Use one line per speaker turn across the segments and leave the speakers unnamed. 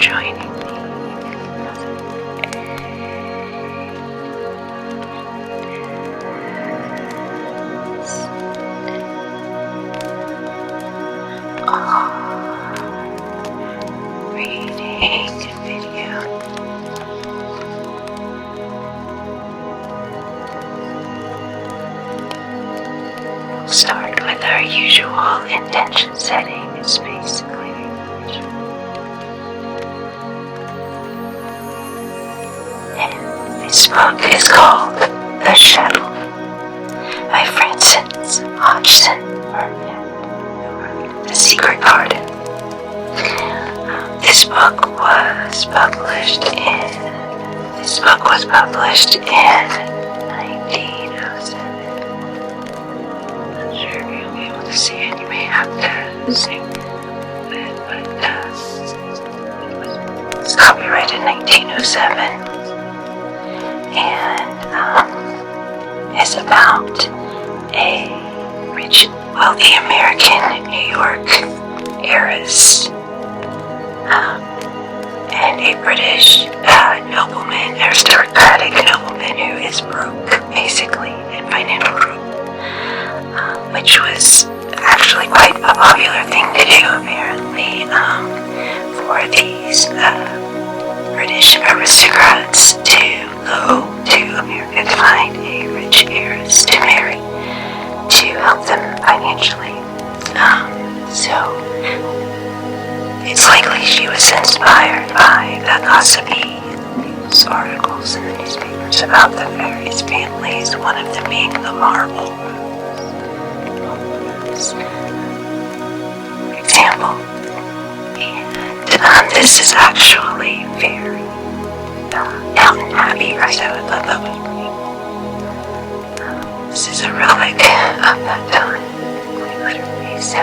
joining me. Reading video. We'll start with our usual intention setting. It's basically this book is called The Shuttle by Frances Hodgson Burnett, who wrote The Secret Garden. This book was published in 1907. Not sure if you'll be able to see it. You may have to zoom it, but it was copyrighted in 1907. And is about a rich, wealthy American New York heiress and a British nobleman, aristocratic nobleman who is broke, basically, in financial ruin, which was actually quite a popular thing to do, apparently, for these British aristocrats to go to America to find a rich heiress to marry to help them financially. So it's likely she was inspired by the gossipy news articles in the newspapers about the various families, one of them being the Marble Rose, for example. And this is actually very Downton Abbey, right? I would love that was pretty. This is a relic of that time, quite literally. So,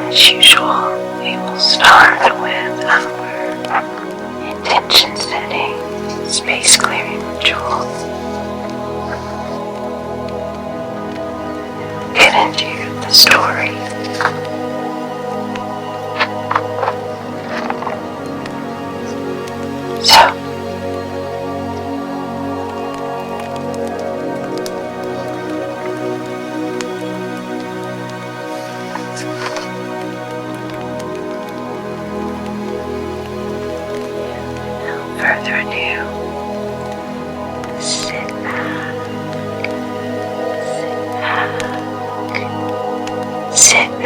as usual, we will start with our intention setting, space clearing ritual. Get into the story. So, without further ado, sit back.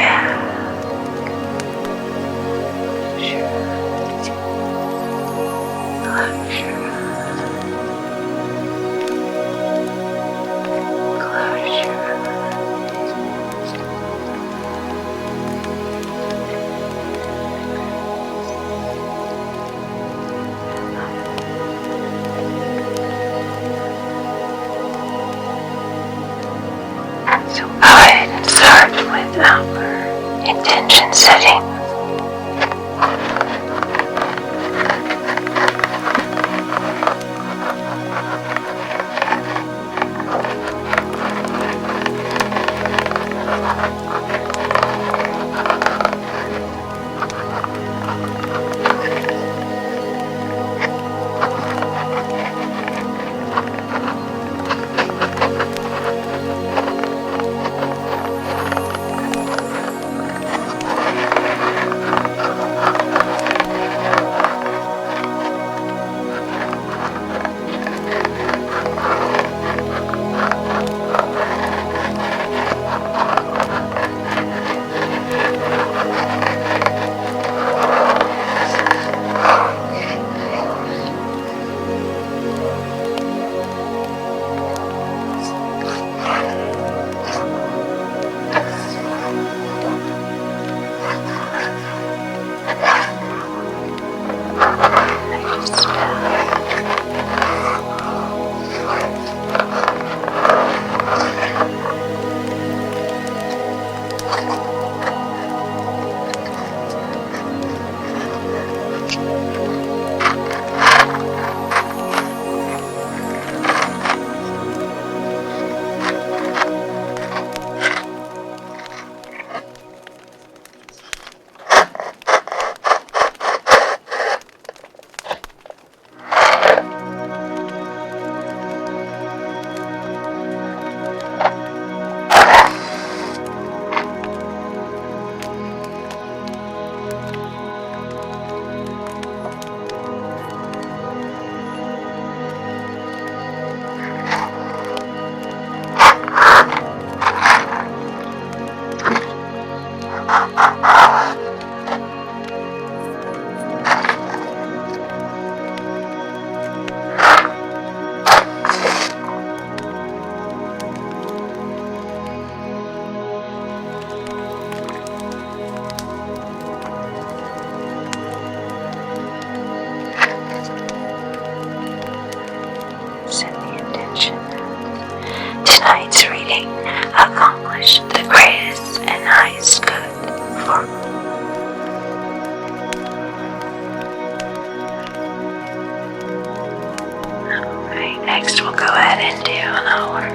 next we'll go ahead and do our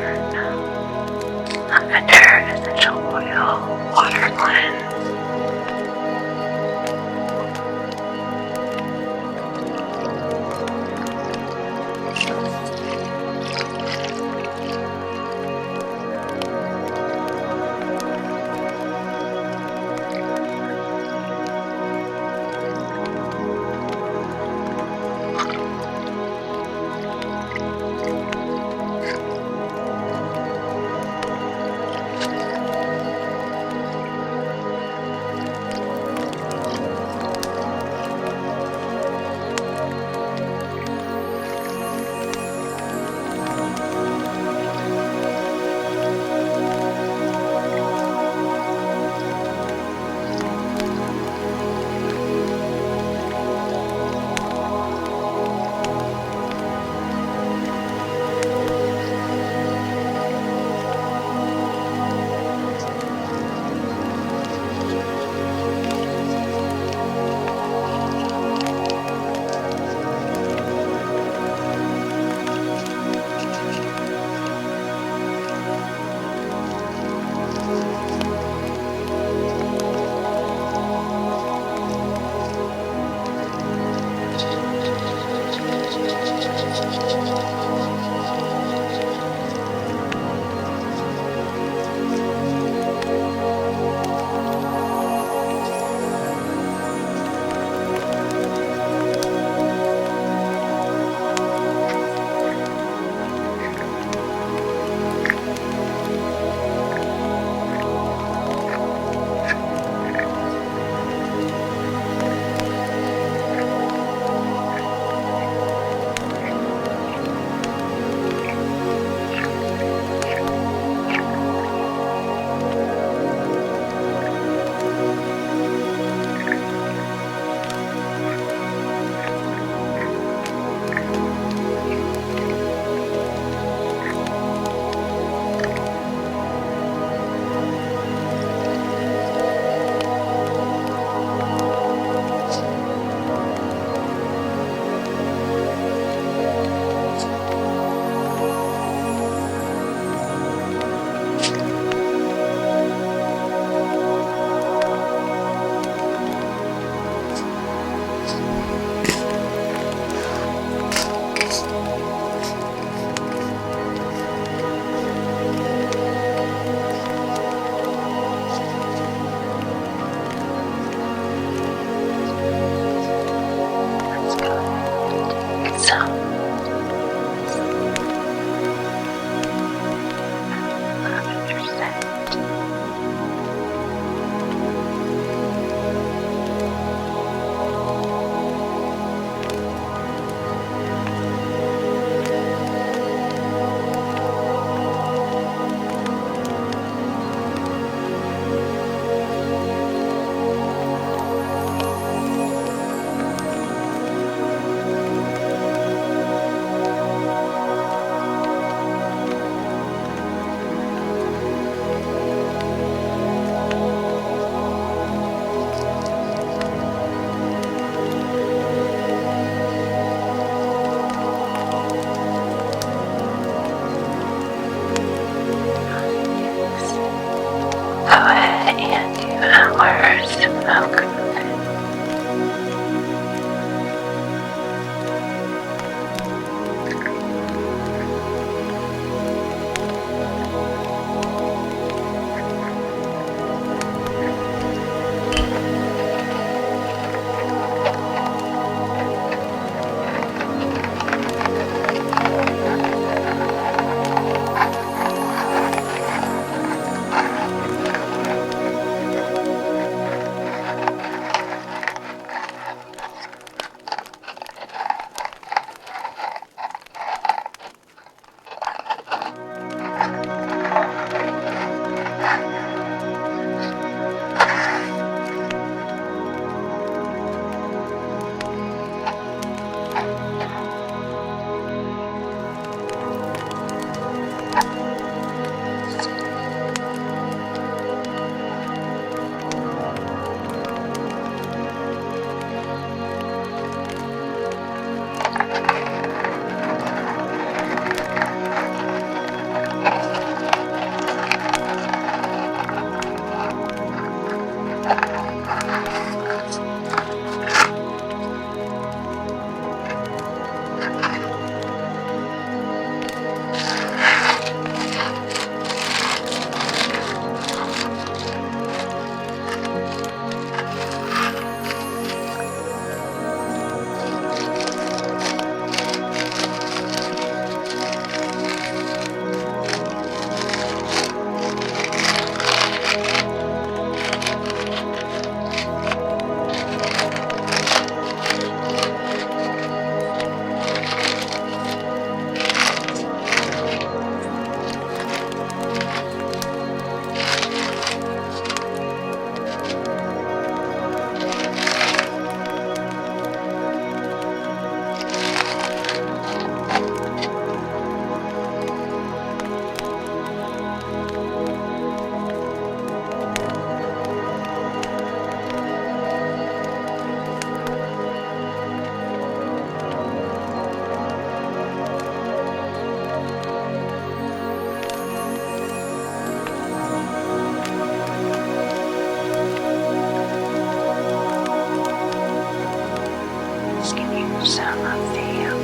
lavender essential oil water cleanse.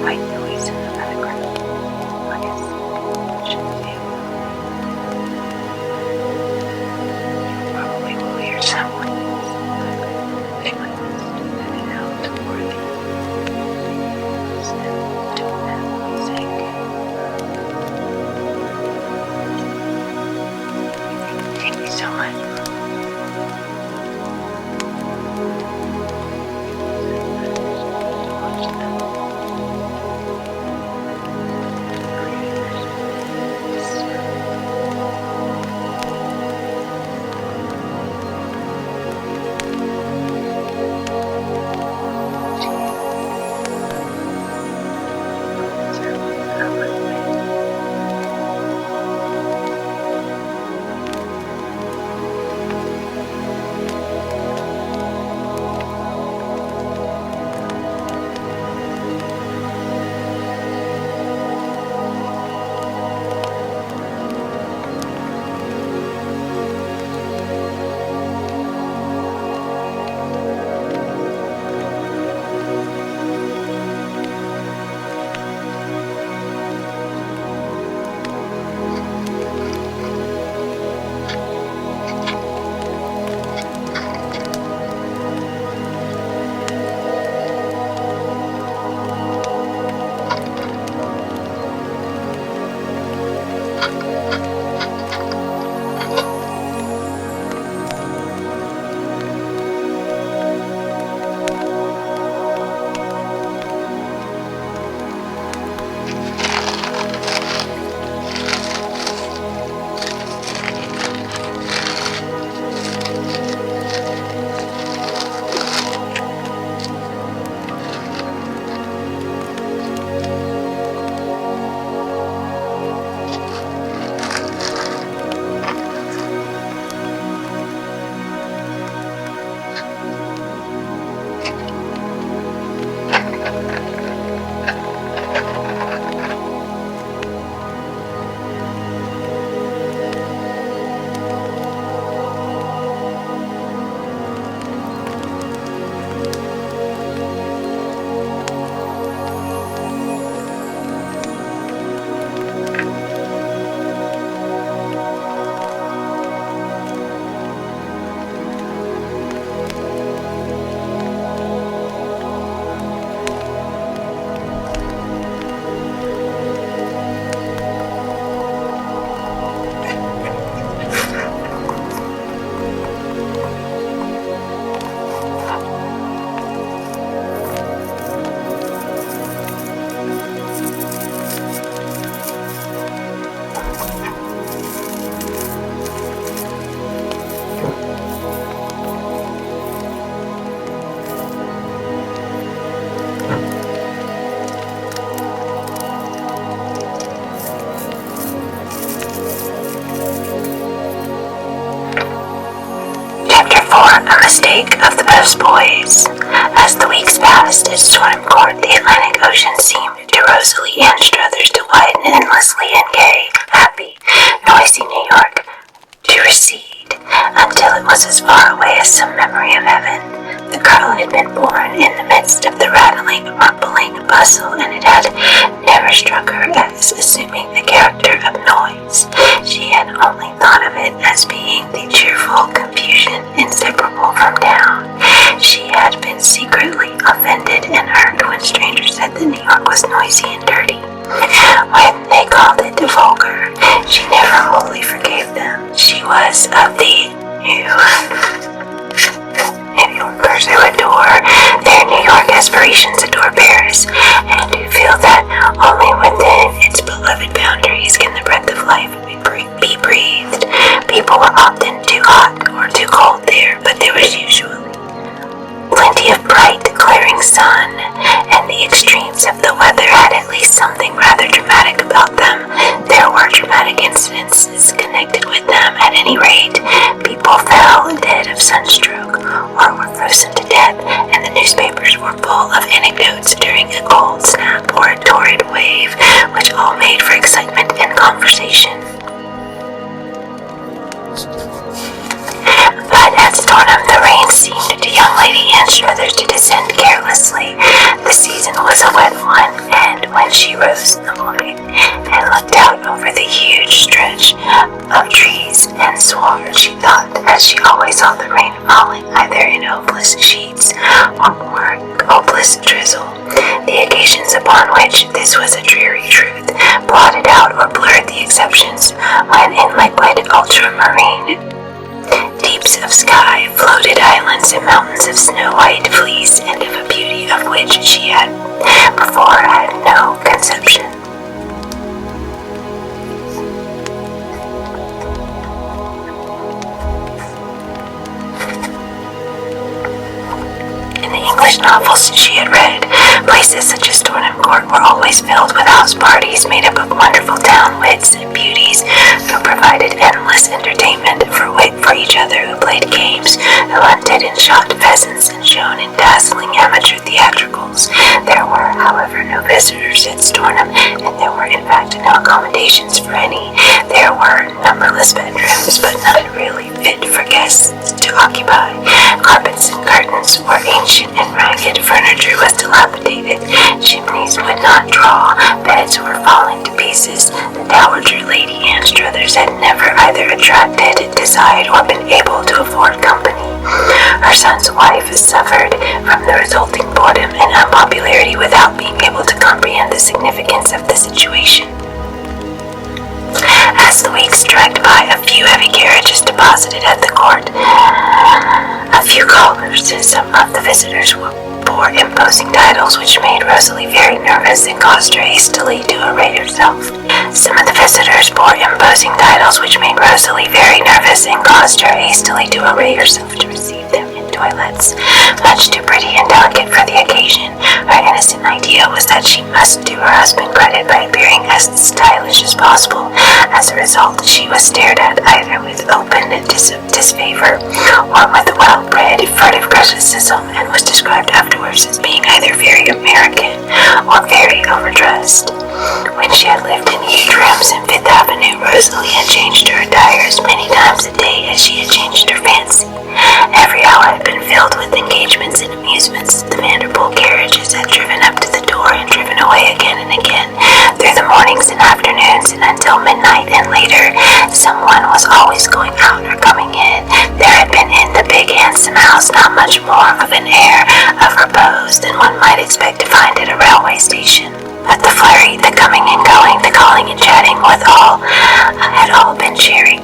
white noise in the background. I guess it shouldn't be. You probably will hear someone they might headed out toward the snap to that music. Thank you so much. A mistake of the postboys. As the weeks passed at Stormcourt, the Atlantic Ocean seemed to Rosalie and Struthers to widen endlessly in gay, happy, noisy New York to recede until it was as far away as some memory of heaven. The girl had been born in the midst of the rattling, rumbling bustle, and it had never struck her as assuming the character of noise. She had only thought of it as being the cheerful confusion inseparable from town. She had been secretly offended and hurt when strangers said that New York was noisy and dirty. When they called it vulgar, she never wholly forgave them. She was of the New Yorkers who adore their New York aspirations, adore Paris, and who feel that only within its beloved boundaries can the breath of life be breathed. People were often too hot or too cold there, but there was usually plenty of bright, glaring sun, and the extremes of the weather had at least something rather dramatic about them. There were dramatic incidences connected with them. At any rate, people fell dead of sunstroke or were frozen to death, and the newspapers were full of anecdotes during a cold snap or a torrid wave, which all made for excitement and conversation. But at Stoneham, the rain seemed to young Lady Anne Struthers to descend carelessly. The season was a wet one, and saw the rain falling either in hopeless sheets or more hopeless drizzle. The occasions upon which this was a dreary truth blotted out or blurred the exceptions, when in liquid ultramarine deeps of sky floated islands and mountains of snow-white fleece, and of a beauty of which she had before had no conception. In the English novels she had read, places such as Downton Court were always filled with house parties made up of wonderful town wits and beauties who provided endless entertainment for each other, who played games, who hunted and shot pheasants and shone in dazzling amateur theatricals. There were, however, no visitors at Stornham, and there were in fact no accommodations for any. There were numberless bedrooms, but none really fit for guests to occupy. Carpets and curtains were ancient and ragged, furniture was dilapidated, chimneys would not draw, beds were falling to pieces. The Dowager Lady Anne Struthers had never either attracted, desired, or been able to afford company. Her son's wife suffered from the resulting boredom and unpopularity without being able to comprehend the significance of the situation. As the weeks dragged by, a few heavy carriages deposited at the court, a few callers, and some of the visitors bore imposing titles which made Rosalie very nervous and caused her hastily to array herself. Some of the visitors bore imposing titles which made Rosalie very nervous and caused her hastily to array herself to receive them in toilets much too pretty and delicate for the occasion. Her innocent idea was that she must do her husband credit by appearing as stylish as possible. As a result, she was stared at either with open disfavor or with well-bred furtive criticism, and was described afterwards as being either very American or very overdressed. When she had lived in huge rooms in Fifth Avenue, Rosalie had changed her attire as many times a day as she had changed her fancy. Every hour had been filled with engagements and amusements. The Vanderpool carriages had driven up to the door and driven away again and again, through the mornings and afternoons and until midnight and later. Someone was always going out or coming in. There had been in the big handsome house not much more of an air of repose than one might expect to find at a railway station. But the flurry, the coming and going, the calling and chatting with all, had all been cheery,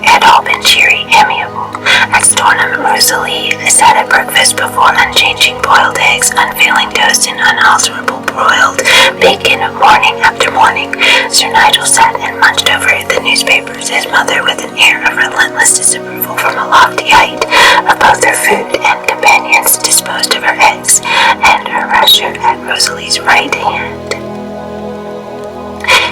amiable. At Stornham, Rosalie sat at breakfast before unchanging boiled eggs, unfailing toast, and unalterable broiled bacon morning after morning. Sir Nigel sat and munched over the newspapers, his mother with an air of relentless disapproval from a lofty height of both her food and companions, disposed of her eggs and her rasher at Rosalie's right hand.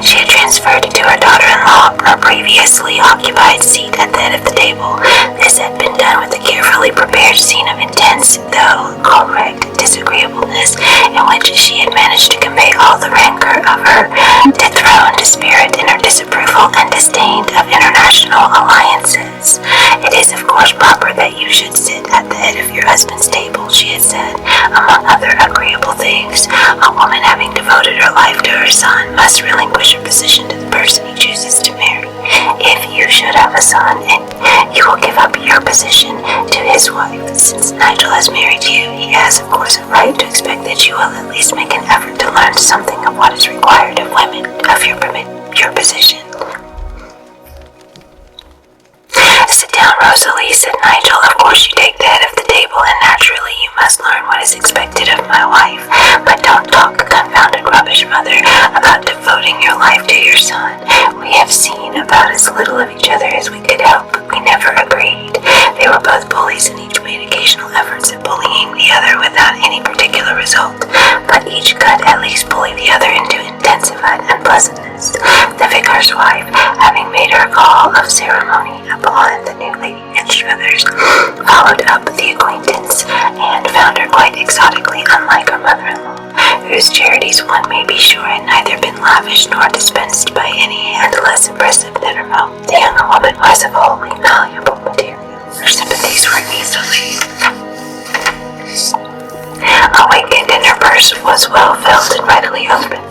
She had transferred to her daughter-in-law her previously occupied seat at the head of the table. This had been done with a carefully prepared scene of intense, though correct, disagreeableness, in which she had managed to convey all the rancor of her dethroned spirit in her disapproval and disdain of international alliances. It is, of course, proper that you should sit at the head of your husband's table, she had said. Among other agreeable things, a woman having devoted her life to her son must relinquish her position to the person he chooses to marry. If you should have a son, and you will give up your position to his wife. Since Nigel has married you, he has, of course, a right to expect that you will at least make an effort to learn something of what is required of women of your position. Sit down, Rosalie, said Nigel. Of course you take the head of the table, and naturally you must learn what is expected of my wife. But don't talk confounded rubbish, mother, about devoting your life to your son. We have seen about as little of each other as we could help. We never agreed. They were both bullies, and each made occasional efforts at bullying the other without any particular result. But each could at least bully the other into intensified unpleasantness. The vicar's wife, having made her call of ceremony upon the new Lady Anne Struthers, followed up the acquaintance, and found her quite exotically unlike her mother-in-law, whose charities one may be sure had neither been lavish nor dispensed by any hand less impressive than her own. The younger woman was of wholly malleable material. Her sympathies were easily awakened, and her purse was well filled and readily opened.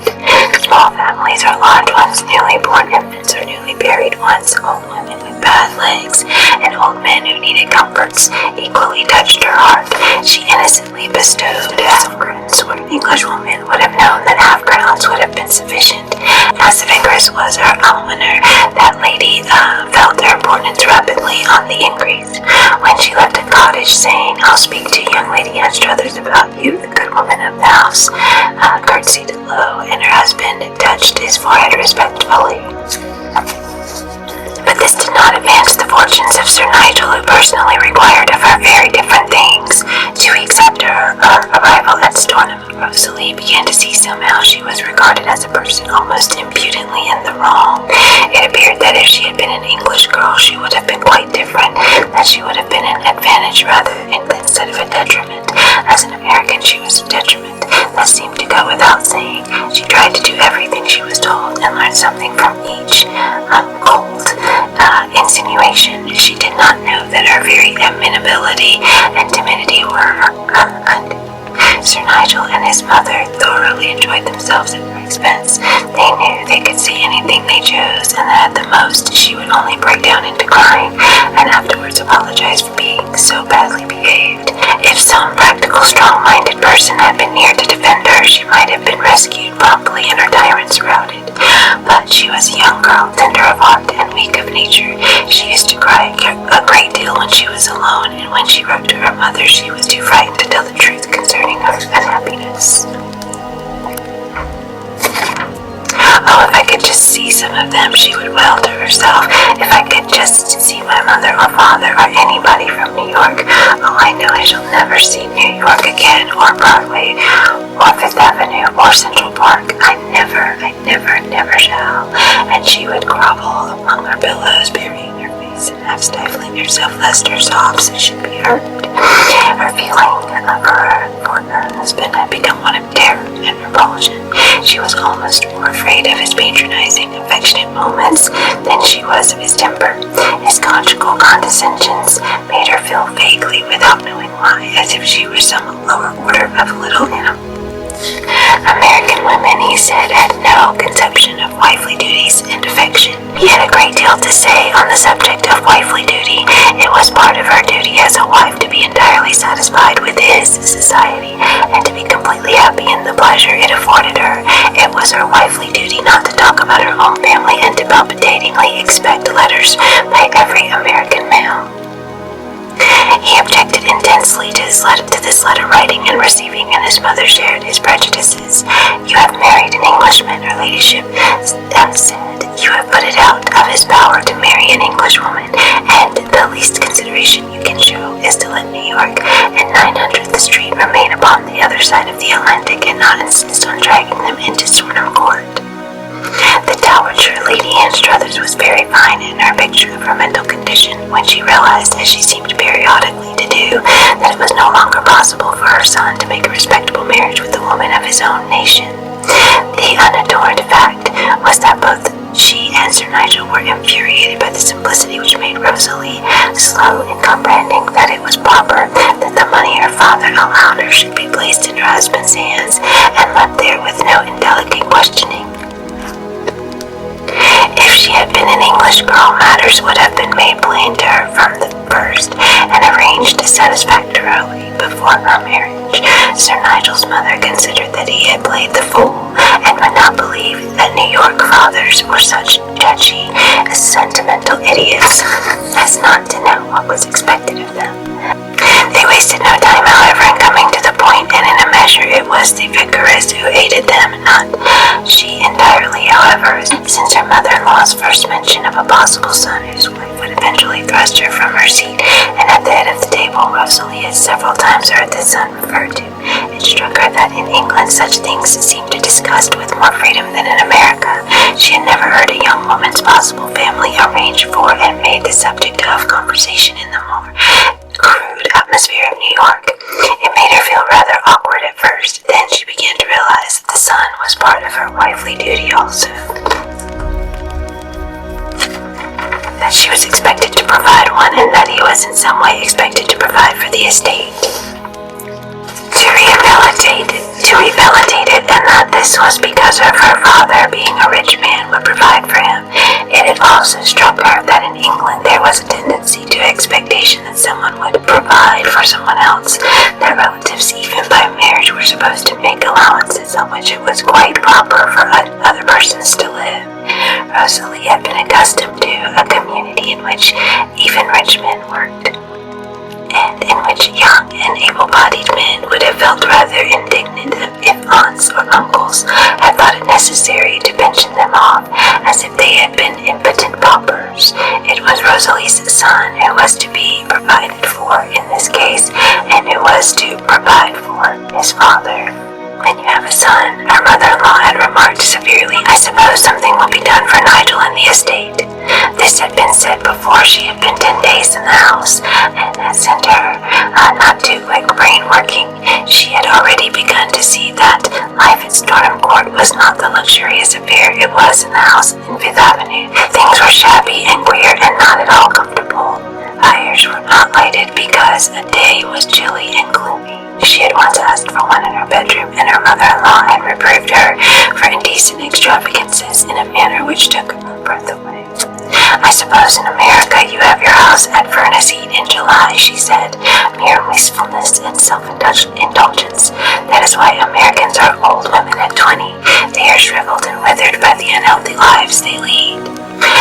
Small families or large ones, newly born infants or newly buried at once. Old women with bad legs and old men who needed comforts equally touched her heart. She innocently bestowed half-crowns when an Englishwoman would have known that half-crowns would have been sufficient. As vigorous was her almoner, that lady felt her importance rapidly on the increase. When she left the cottage saying, "I'll speak to young Lady Anstruthers about you," the good woman of the house curtsied low, and her husband touched his forehead respectfully. But this did not advance the fortunes of Sir Nigel, who personally required of her very different things. 2 weeks after her arrival at Stornham, Rosalie began to see somehow she was regarded as a person almost impudently in the wrong. It appeared that if she had been an English girl, she would have been quite different, that she would have been an advantage rather instead of a detriment. As an American, she was a detriment. That seemed to go without saying. She tried to do everything she was told and learned something from each cold insinuation. She did not know that her very amenability and timidity were undue. Sir Nigel and his mother thoroughly enjoyed themselves at her expense. They knew they could say anything they chose, and that at the most she would only break down into crying, and afterwards apologize for being so badly behaved. If some practical, strong-minded person had been near to defend her, she might have been rescued promptly and her tyrants routed. But she was a young girl, tender of heart and weak of nature. She used to cry a great deal when she was alone, and when she wrote to her mother, she was too frightened to tell the truth concerning her unhappiness. "Oh, if I could just see some of them," she would wail to herself. "If I could just see my mother or father or anybody from New York. Oh, I know I shall never see New York again, or Broadway, or Fifth Avenue, or Central Park. I never shall." And she would grovel among her pillows, burying her face and half stifling herself lest her sobs should be heard. Her feeling for her husband had become one of terror and repulsion. She was almost more afraid of his patronizing, affectionate moments than she was of his temper. His conjugal condescensions made her feel vaguely, without knowing why, as if she were some lower order of little animal. American women, he said, had no conception of wifely duties and affection. He had a great deal to say on the subject of wifely duty. It was part of her duty as a wife to be entirely satisfied with his society, and to be completely happy in the pleasure it afforded her. It was her wifely duty not to talk about her own family and to palpitatingly expect letters by every American male. He objected intensely to this letter writing and receiving, and his mother shared his prejudices. "You have married an Englishman," her ladyship said. "You have put it out of his power to marry an Englishwoman, and the least consideration you can show is to let New York and 900th Street remain upon the other side of the Atlantic, and not insist on dragging them into Stornham Court." The Dowager Lady Anstruthers was very fine in her picture of her mental condition when she realized, as she seemed periodically to do, that it was no longer possible for her son to make a respectable marriage with a woman of his own nation. The unadorned fact was that both she and Sir Nigel were infuriated by the simplicity which made Rosalie slow in comprehending that it was proper that the money her father allowed her should be placed in her husband's hands, and left there with no indelicate questioning. If she had been an English girl, matters would have been made plain to her from the first, and arranged satisfactorily before her marriage. Sir Nigel's mother considered that he had played the fool, and would not believe that New York fathers were such judgy, sentimental idiots as not to know what was expected of them. They wasted no time, however, in coming to the point, and in a measure it was the vicaress who aided them, not she entirely, however, since her mother-in-law's first mention of a possible son whose wife would eventually thrust her from her seat, and at the head of the table Rosalie had several times heard the son referred to. It struck her that in England such things seemed discussed with more freedom than in America. She had never heard a young woman's possible family arranged for and made the subject of conversation in the more crude atmosphere of New York. It made her feel rather awkward at first. Then she began to realize that the son was part of her wifely duty also, that she was expected to provide one, and that he was in some way expected to provide for the estate. To rehabilitate it, and that this was because of her father, being a rich man, would provide for him. It had also struck expectation that someone would provide for someone else. Their relatives, even by marriage, were supposed to make allowances on which it was quite proper for other persons to live. Rosalie had been accustomed to a community in which even rich men worked, and in which young and able-bodied men would have felt rather indignant if aunts or uncles had thought it necessary to pension them off as if they had been impotent paupers. It was Rosalie's son who was to be provided for in this case, and who was to provide for his father. When you have a son, her mother-in-law had remarked severely, "I suppose something will be done for Nigel and the estate." This had been said before she had been 10 days in the house, and had sent her not too quick brain working. She had already begun to see that life at Stornham Court was not the luxurious affair it was in the house in Fifth Avenue. Things were shabby and queer and not at all comfortable. Fires were not lighted because a day was chilly and gloomy. She had once asked for one in her bedroom, and her mother-in-law had reproved her for indecent extravagances in a manner which took her breath away. "I suppose in America you have your house at furnace heat in July," she said. "Mere wastefulness and self-indulgence. That is why Americans are old women at 20. They are shriveled and withered by the unhealthy lives they lead,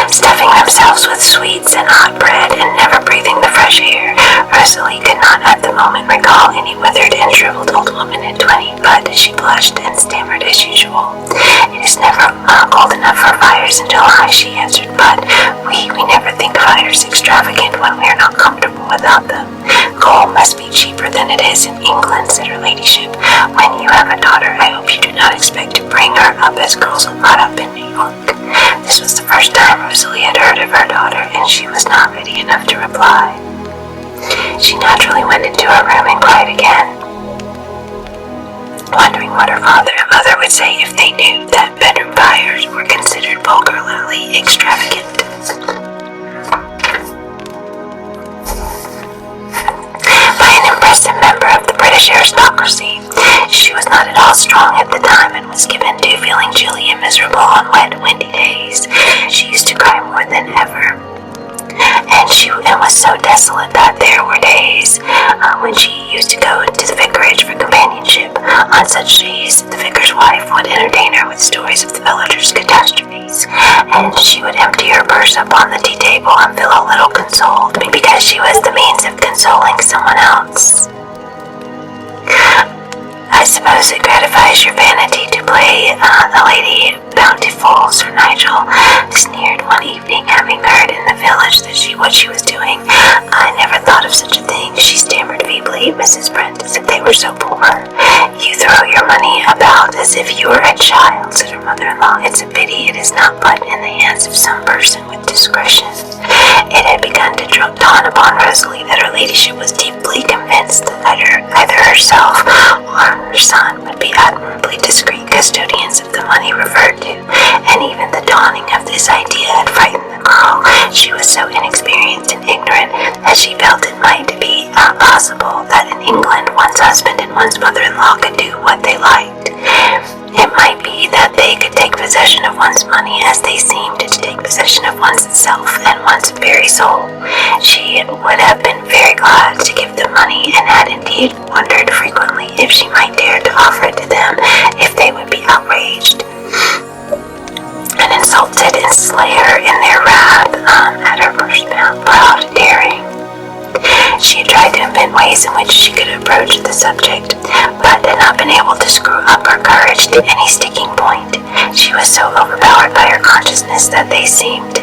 stuffing themselves with sweets and hot bread and never breathing the fresh air." Rosalie could not at the moment recall any withered and shriveled old woman at 20, but she blushed and stammered as usual. "It is never cold enough for fires in July," she answered, "but we never think fires extravagant when we are not comfortable without them. Coal must be cheaper than it is in England," said her ladyship. "When you have a daughter, I hope you do not expect to bring her up as girls were brought up in New York." This was the first time Rosalie had heard of her daughter, and she was not ready enough to reply. She naturally went into her room and cried again, wondering what her father and mother would say if they knew that bedroom fires were considered vulgarly extravagant. By an impressive member of the British aristocracy, she was not at all strong at the time and was given to feeling chilly and miserable on wet, windy days. She used to cry more than ever, and was so desolate that there were days when she used to go to the vicarage for companionship. On such days, the vicar's wife would entertain her with stories of the villagers' catastrophes, and she would empty her purse upon the tea table and feel a little consoled because she was the means of consoling someone else. "I suppose it gratifies your vanity to play the Lady Bountiful," Sir Nigel sneered one evening, having heard in the village that what she was doing. "I never thought of such a thing," she stammered feebly. "Mrs. Brent said they were so poor." "You throw your money about as if you were a child," said her mother-in-law. "It's a pity it is not put in the hands of some person with discretion." It had begun to dawn upon Rosalie that her ladyship was deeply convinced that either herself or her son would be admirably discreet custodians of the money referred to, and even the dawning of this idea had frightened the girl. She was so inexperienced and ignorant that she felt it might be possible that in England one's husband and one's mother-in-law could do what they liked. It might be that they could take possession of one's money as they seemed to take possession of one's self and one's very soul. She would have been very glad to give them money, and had indeed wondered frequently if she might dare to offer it to them if they would be outraged and insulted and slay her in their wrath at her proud daring. She had tried to invent ways in which she could approach the subject, but had not been able to screw up her courage to any sticking point. She was so overpowered by her consciousness that they seemed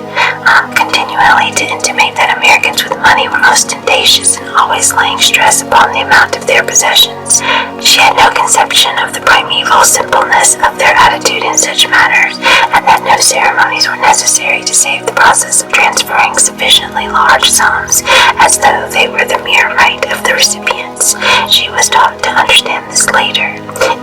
continually to intimate that Americans with money were ostentatious and always laying stress upon the amount of their possessions. She had no conception of the primeval simpleness of their attitude in such matters, and that no ceremonies were necessary to save the process of transferring sufficiently large sums, as though they were the mere right of the recipients. She was taught to understand this later.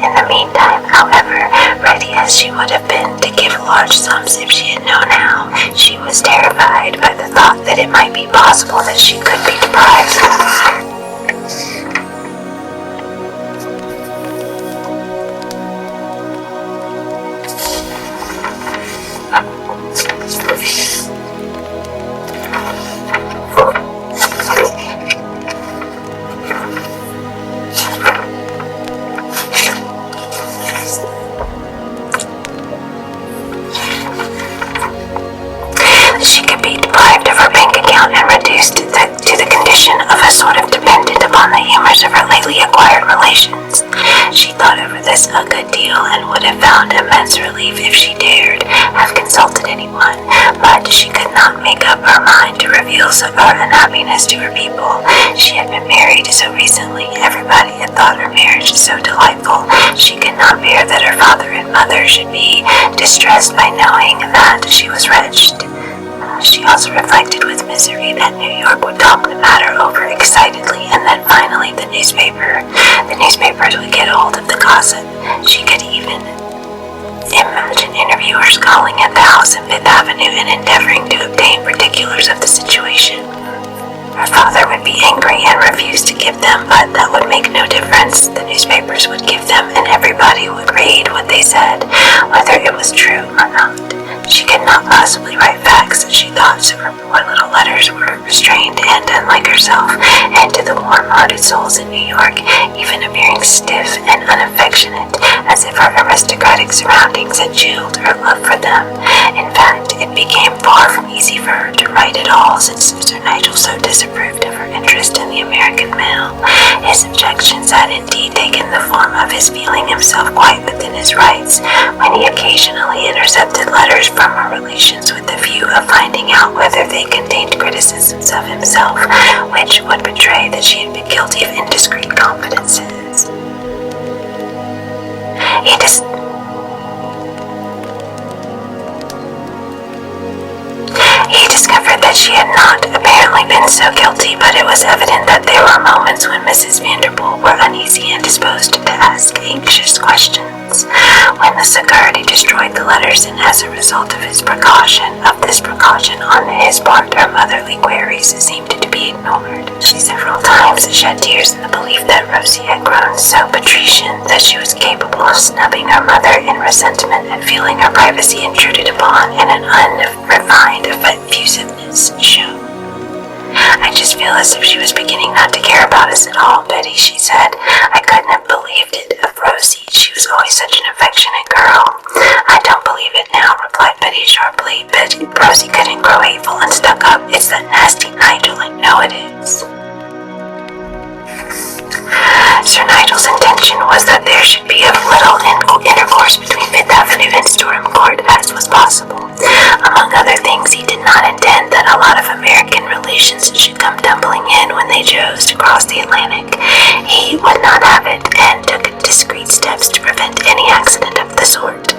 In the meantime, however, ready as she would have been to give large sums if she had known how, she was terrified by the thought that it might be possible that she could be deprived. rumors of her lately acquired relations. She thought over this a good deal and would have found immense relief if she dared have consulted anyone, but she could not make up her mind to reveal her unhappiness to her people. She had been married so recently, everybody had thought her marriage so delightful. She could not bear that her father and mother should be distressed by knowing that she was wretched. She also reflected with misery that New York would talk the matter over excitedly, and that finally the newspapers would get hold of the gossip. She could even imagine interviewers calling at the house in Fifth Avenue and endeavoring to obtain particulars of the situation. Her father would be angry and refuse to give them, but that would make no difference. The newspapers would give them, and everybody would read what they said, whether it was true or not. She could not possibly write facts, she thought, so her poor little letters were restrained and unlike herself, and to the warm-hearted souls in New York, even appearing stiff and unaffectionate, as if her aristocratic surroundings had chilled her love for them. In fact, it became far from easy for her to write at all, since Sir Nigel so disapproved of her interest in the American mail. His objections had indeed taken the form of his feeling himself quite within his rights, when he occasionally intercepted letters from her relations with the view of finding out whether they contained criticisms of himself, which would betray that she had been guilty of indiscreet confidences. He discovered that she had not apparently been so guilty, but it was evident that there were moments when Mrs. Vanderpool were uneasy and disposed to ask anxious questions. When the security destroyed the letters, and as a result of this precaution on his part, her motherly queries seemed to be ignored. She several times shed tears in the belief that Rosie had grown so patrician that she was capable of snubbing her mother in resentment at feeling her privacy intruded upon and an unrefined effusiveness shown. I just feel as if she was beginning not to care about us at all, Betty, she said. I couldn't have believed it of Rosie. She was always such an affectionate girl. I don't believe it now, replied Betty sharply. But Rosie couldn't grow hateful and stuck up. It's that nasty Nigel, I know it is. Sir Nigel's intention was that there should be as little intercourse between Fifth Avenue and Storeham Court as was possible. Among other things, he did not intend that a lot of American relations should come tumbling in when they chose to cross the Atlantic. He would not have it, and took discreet steps to prevent any accident of the sort.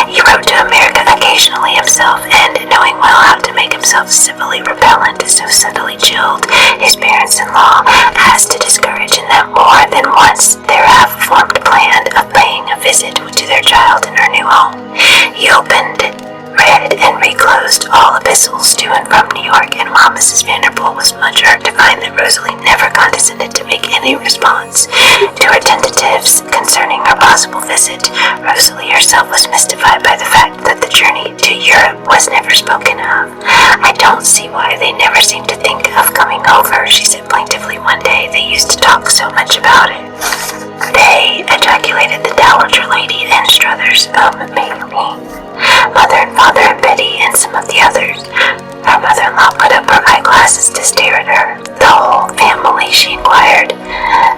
He wrote to America occasionally himself, and knowing well how to make himself civilly repellent, so subtly chilled his parents-in-law as to discourage in them more than once their half-formed plan of paying a visit to their child in her new home. He opened, read, and reclosed all epistles to and from New York, and while Mrs. Vanderpool was much hurt to find that Rosalie never condescended to make any response to her tentatives concerning her possible visit, Rosalie herself was mystified by the fact that the journey to Europe was never spoken of. I don't see why they never seemed to think of coming over, she said plaintively one day. They used to talk so much about it. They, ejaculated the Dowager Lady and Struthers, Mother and Father and Betty and some of the others. Her mother-in-law put up her eyeglasses to stare at her. The whole family, she inquired.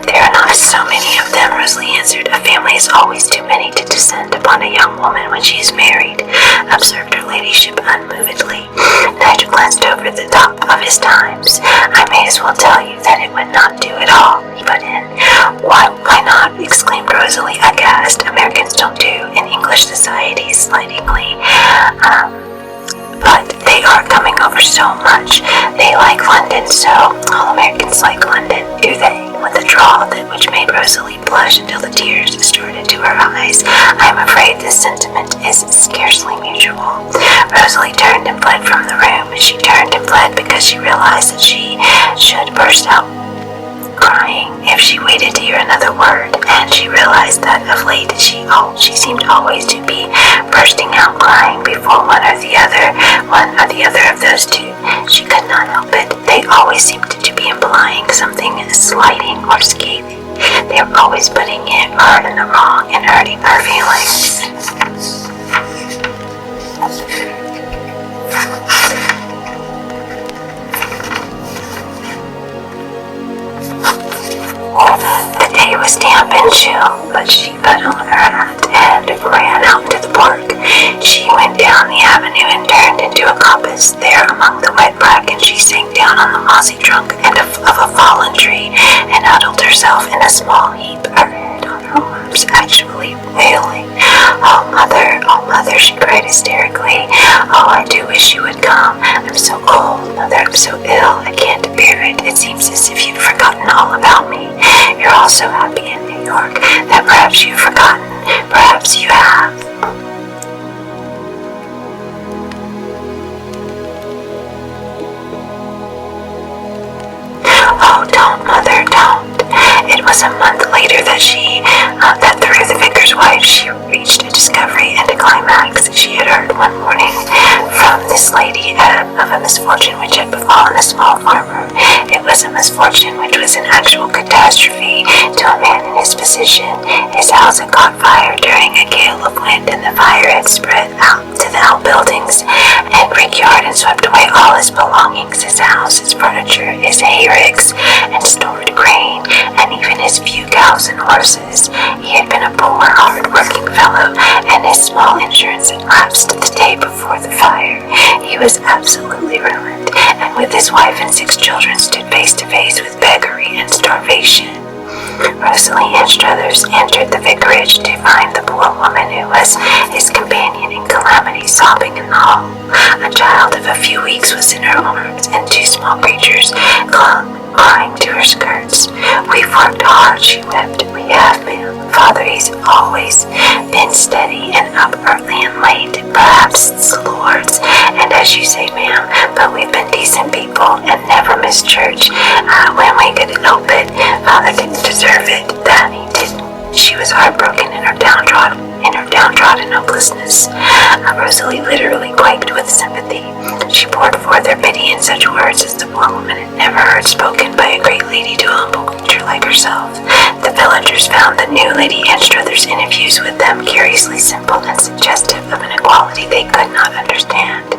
There are not so many of them, Rosalie answered. A family is always too many to descend upon a young woman when she is married, observed her ladyship unmovedly. Nigel glanced over the top of his Times. I may as well tell you that it would not do at all, he put in. Why not? Exclaimed Rosalie, aghast. Americans don't do in English society, slightingly. But they are coming over so much. They like London, so all Americans like London, do they? With a drawl which made Rosalie blush until the tears started to her eyes. I am afraid this sentiment is scarcely mutual. Rosalie turned and fled from the room. She turned and fled because she realized that she should burst out crying if she waited to hear another word, and she realized that of late she seemed always to be bursting out crying before one or the other of those two. She could not help it. They always seemed to be implying something slighting or scathing. They were always putting her in the wrong and hurting her feelings. was damp and chill, but she put on her hat and ran out into the park. She went down the avenue and turned into a coppice. There among the wet bracken she sank down on the mossy trunk of a fallen tree and huddled herself in a small heap, her head on her arms, actually wailing. Oh mother, she cried hysterically. Oh, I do wish you would come. I'm so cold, mother, I'm so ill, I can't bear it. It seems as if you'd forgotten all about me. You're all so happy in New York that perhaps you've forgotten. Perhaps you have. Oh, don't, mother, don't. It was a month later that that through the vicar's wife, she reached a discovery and a climax. She had heard one morning from this lady of a misfortune which had befallen a small farmer. It was a misfortune which was an actual catastrophe to a man in his position. His house had caught fire during a gale of wind, and the fire had spread out to the outbuildings and brickyard and swept away all his belongings, his house, his furniture, his hay ricks and stored grain, and even his few cows and horses. He had been a poor, hard-working fellow, and his small insurance had lapsed the day before the fire. He was absolutely ruined, and with his wife and 6 children stood face to face with beggary and starvation. Rosalie and Struthers entered the vicarage to find the poor woman who was his companion in calamity sobbing in the hall. A child of a few weeks was in her arms, and 2 small creatures clung, crying to her skirts. We've worked hard, she wept. We have, ma'am. Father, he's always been steady and up early and late. Perhaps it's the Lord's, and as you say, ma'am, but we've been decent people and never missed church when we could help it. Father didn't deserve it, that he didn't. She was heartbroken in her downtrodden hopelessness. Rosalie literally quaked with sympathy. She poured forth her pity in such words as the poor woman had never heard spoken by a great lady to a humble creature like herself. The villagers found the new Lady Anstruther's interviews with them curiously simple and suggestive of an equality they could not understand.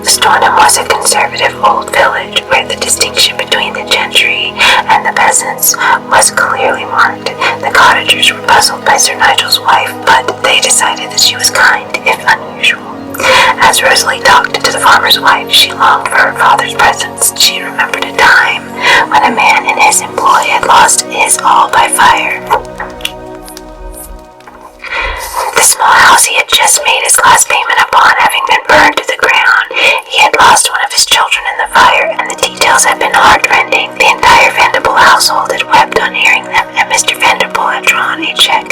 Stoneham was a conservative old village where the distinction between the gentry and the peasants was clearly marked. The cottagers were puzzled by Sir Nigel's wife, but they decided that she was kind, if unusual. As Rosalie talked to the farmer's wife, she longed for her father's presence. She remembered a time when a man in his employ had lost his all by fire. The small house he had just made his last payment upon having been burned to the ground. He had lost one of his children in the fire, and the details had been heartrending. The entire Vanderpool household had wept on hearing them, and Mr. Vanderpool had drawn a check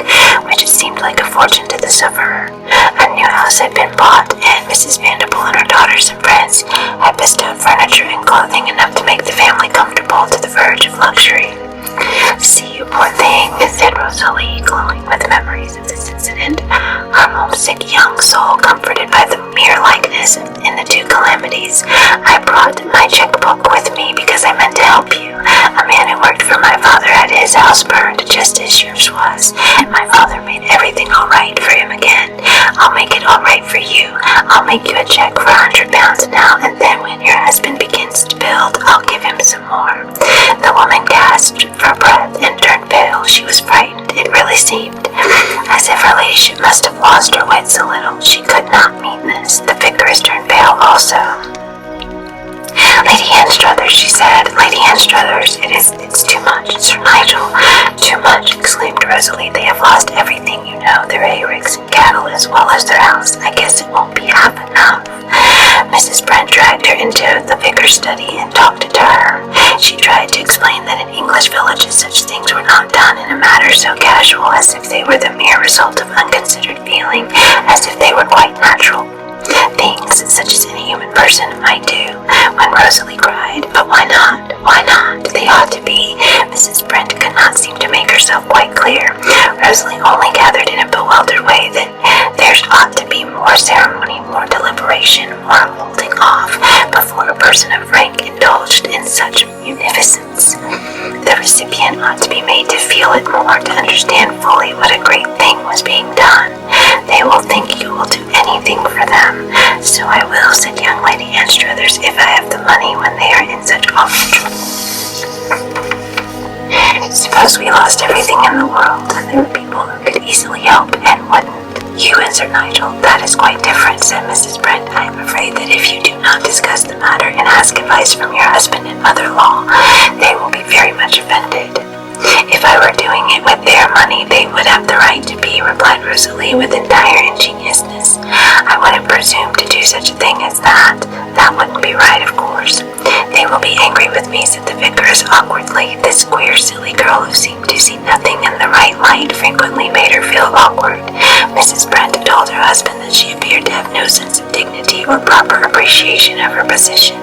which seemed like a fortune to the sufferer. A new house had been bought, and Mrs. Vanderpool and her daughters and friends had bestowed furniture and clothing enough to make the family comfortable to the verge of luxury. See, you poor thing, said Rosalie, glowing with memories of this incident, her homesick young soul comforted by the mere likeness in the 2 calamities. I brought my checkbook with me because I meant to help you. A man who worked for my father had his house burned just as yours was, and my father made everything all right for him again. I'll make it all right for you. I'll make you a check for £100 now, and then when your husband begins to build, I'll give him some more. The woman gasped for breath and turned pale. She was frightened. It really seemed as if her ladyship must have lost her wits a little. She could not mean this. The vicaress turned pale also. Lady Anstruthers, she said. Lady Anstruthers, it's too much. Sir Nigel, too much, exclaimed Rosalie. They have lost everything, you know, their hay ricks and cattle as well as their house. I guess it won't be half enough. Mrs. Brent dragged her into the vicar's study and talked to her. She tried to explain that in English villages such things were not done in a manner so casual as if they were the mere result of unconsidered feeling, as if they were quite natural things such as any human person might do. When Rosalie cried, but why not? Why not? They ought to be. Mrs. Brent could not seem to make herself quite clear. Rosalie only gathered in a bewildered way that there ought to be more ceremony, more deliberation, more holding off before a person of rank indulged in such munificence. The recipient ought to be made to feel it more, to understand fully what a great thing was being done. They will think you will do anything for them. So I will, said young Lady Anstruthers, if I have the money when they are in such awful trouble. Suppose we lost everything in the world, and there were people who could easily help and wouldn't. You and Sir Nigel, that is quite different, said Mrs. Brent. I am afraid that if you do not discuss the matter and ask advice from your husband and mother-in-law, they will be very much offended. If I were doing it with their money, they would have the right to be, replied Rosalie with entire ingenuousness. I wouldn't presume to do such a thing as that. That wouldn't be right, of course. They will be angry with me, said the vicaress awkwardly. This queer, silly girl who seemed to see nothing in the right light frequently made her feel awkward. Mrs. Brent told her husband that she appeared to have no sense of dignity or proper appreciation of her position.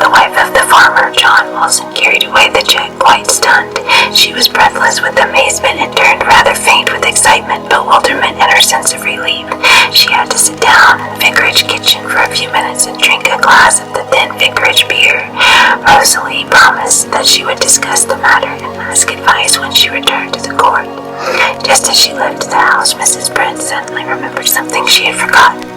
The wife of the farmer, John Wilson, carried away the check, quite stunned. She was breathless with amazement and turned rather faint with excitement, bewilderment, and her sense of relief. She had to sit down in the vicarage kitchen for a few minutes and drink a glass of the thin vicarage beer. Rosalie promised that she would discuss the matter and ask advice when she returned to the court. Just as she left the house, Mrs. Brent suddenly remembered something she had forgotten.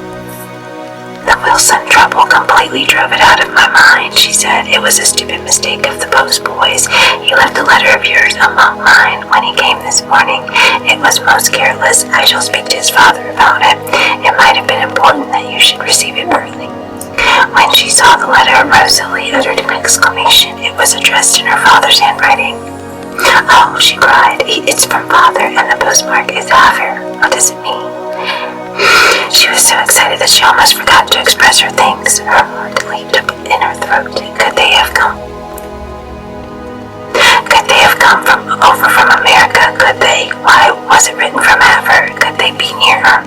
The Wilson trouble completely drove it out of my mind, she said. It was a stupid mistake of the postboy's. He left a letter of yours among mine when he came this morning. It was most careless. I shall speak to his father about it. It might have been important that you should receive it early. When she saw the letter, Rosalie uttered an exclamation. It was addressed in her father's handwriting. Oh, she cried. It's from father, and the postmark is Havre. What does it mean? She was so excited that she almost forgot to express her thanks. Her heart leaped up in her throat. Could they have come from America? Could they? Why was it written from Havre? Could they be near her?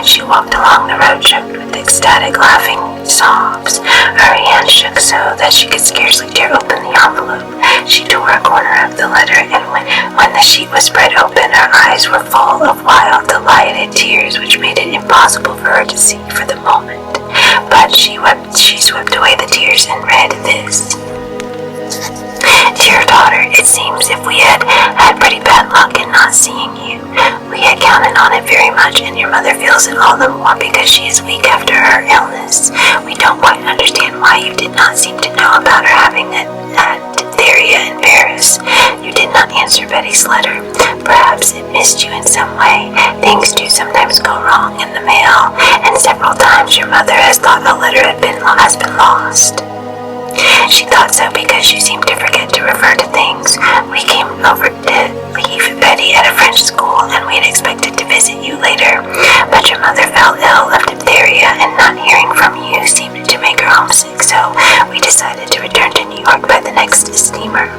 She walked along the road choked with ecstatic laughing sobs. Her hand shook so that she could scarcely tear open the envelope. She tore a corner of the letter, and when the sheet was spread open, her eyes were full of wild, delighted tears which made it impossible for her to see for the moment. But she swept away the tears and read this. Dear daughter, it seems if we had had pretty bad luck in not seeing you. We had counted on it very much, and your mother feels it all the more because she is weak after her illness. We don't quite understand why you did not seem to know about her having that diphtheria in Paris. You did not answer Betty's letter. Perhaps it missed you in some way. Things do sometimes go wrong in the mail, and several times your mother has thought a letter has been lost. She thought so because you seemed to forget to refer to things. We came over to leave Betty at a French school, and we had expected to visit you later. But your mother fell ill of diphtheria, and not hearing from you seemed to make her homesick, so we decided to return to New York by the next steamer.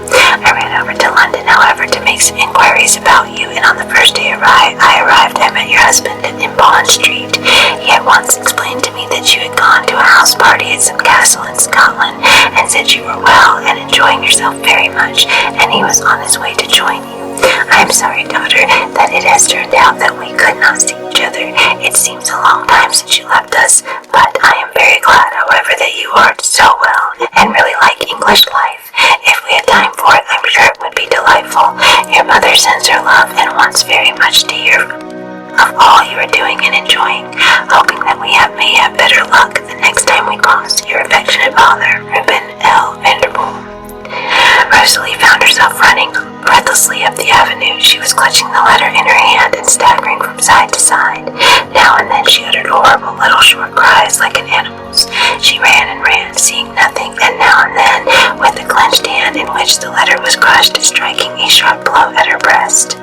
I ran over to London, however, to make some inquiries about you, and on the first day I arrived, I met your husband in Bond Street. He at once explained to me that you had gone to a house party at some castle in Scotland, and said you were well and enjoying yourself very much, and he was on his way to join you. I am sorry, daughter, that it has turned out that we could not see each other. It seems a long time since you left us, but I am very glad, however, that you are so well and really like English life. If we had time for it, I'm sure it would be delightful. Your mother sends her love and wants very much to hear of all you are doing and enjoying, hoping that we may have better luck the next time we cross. Your affectionate father, Reuben L. Vanderpool. Rosalie found herself running breathlessly up the avenue. She was clutching the letter in her hand and staggering from side to side. Now and then she uttered horrible little short cries like an animal's. She ran and ran, seeing nothing, and now and then, with the clenched hand in which the letter was crushed, striking a sharp blow at her breast.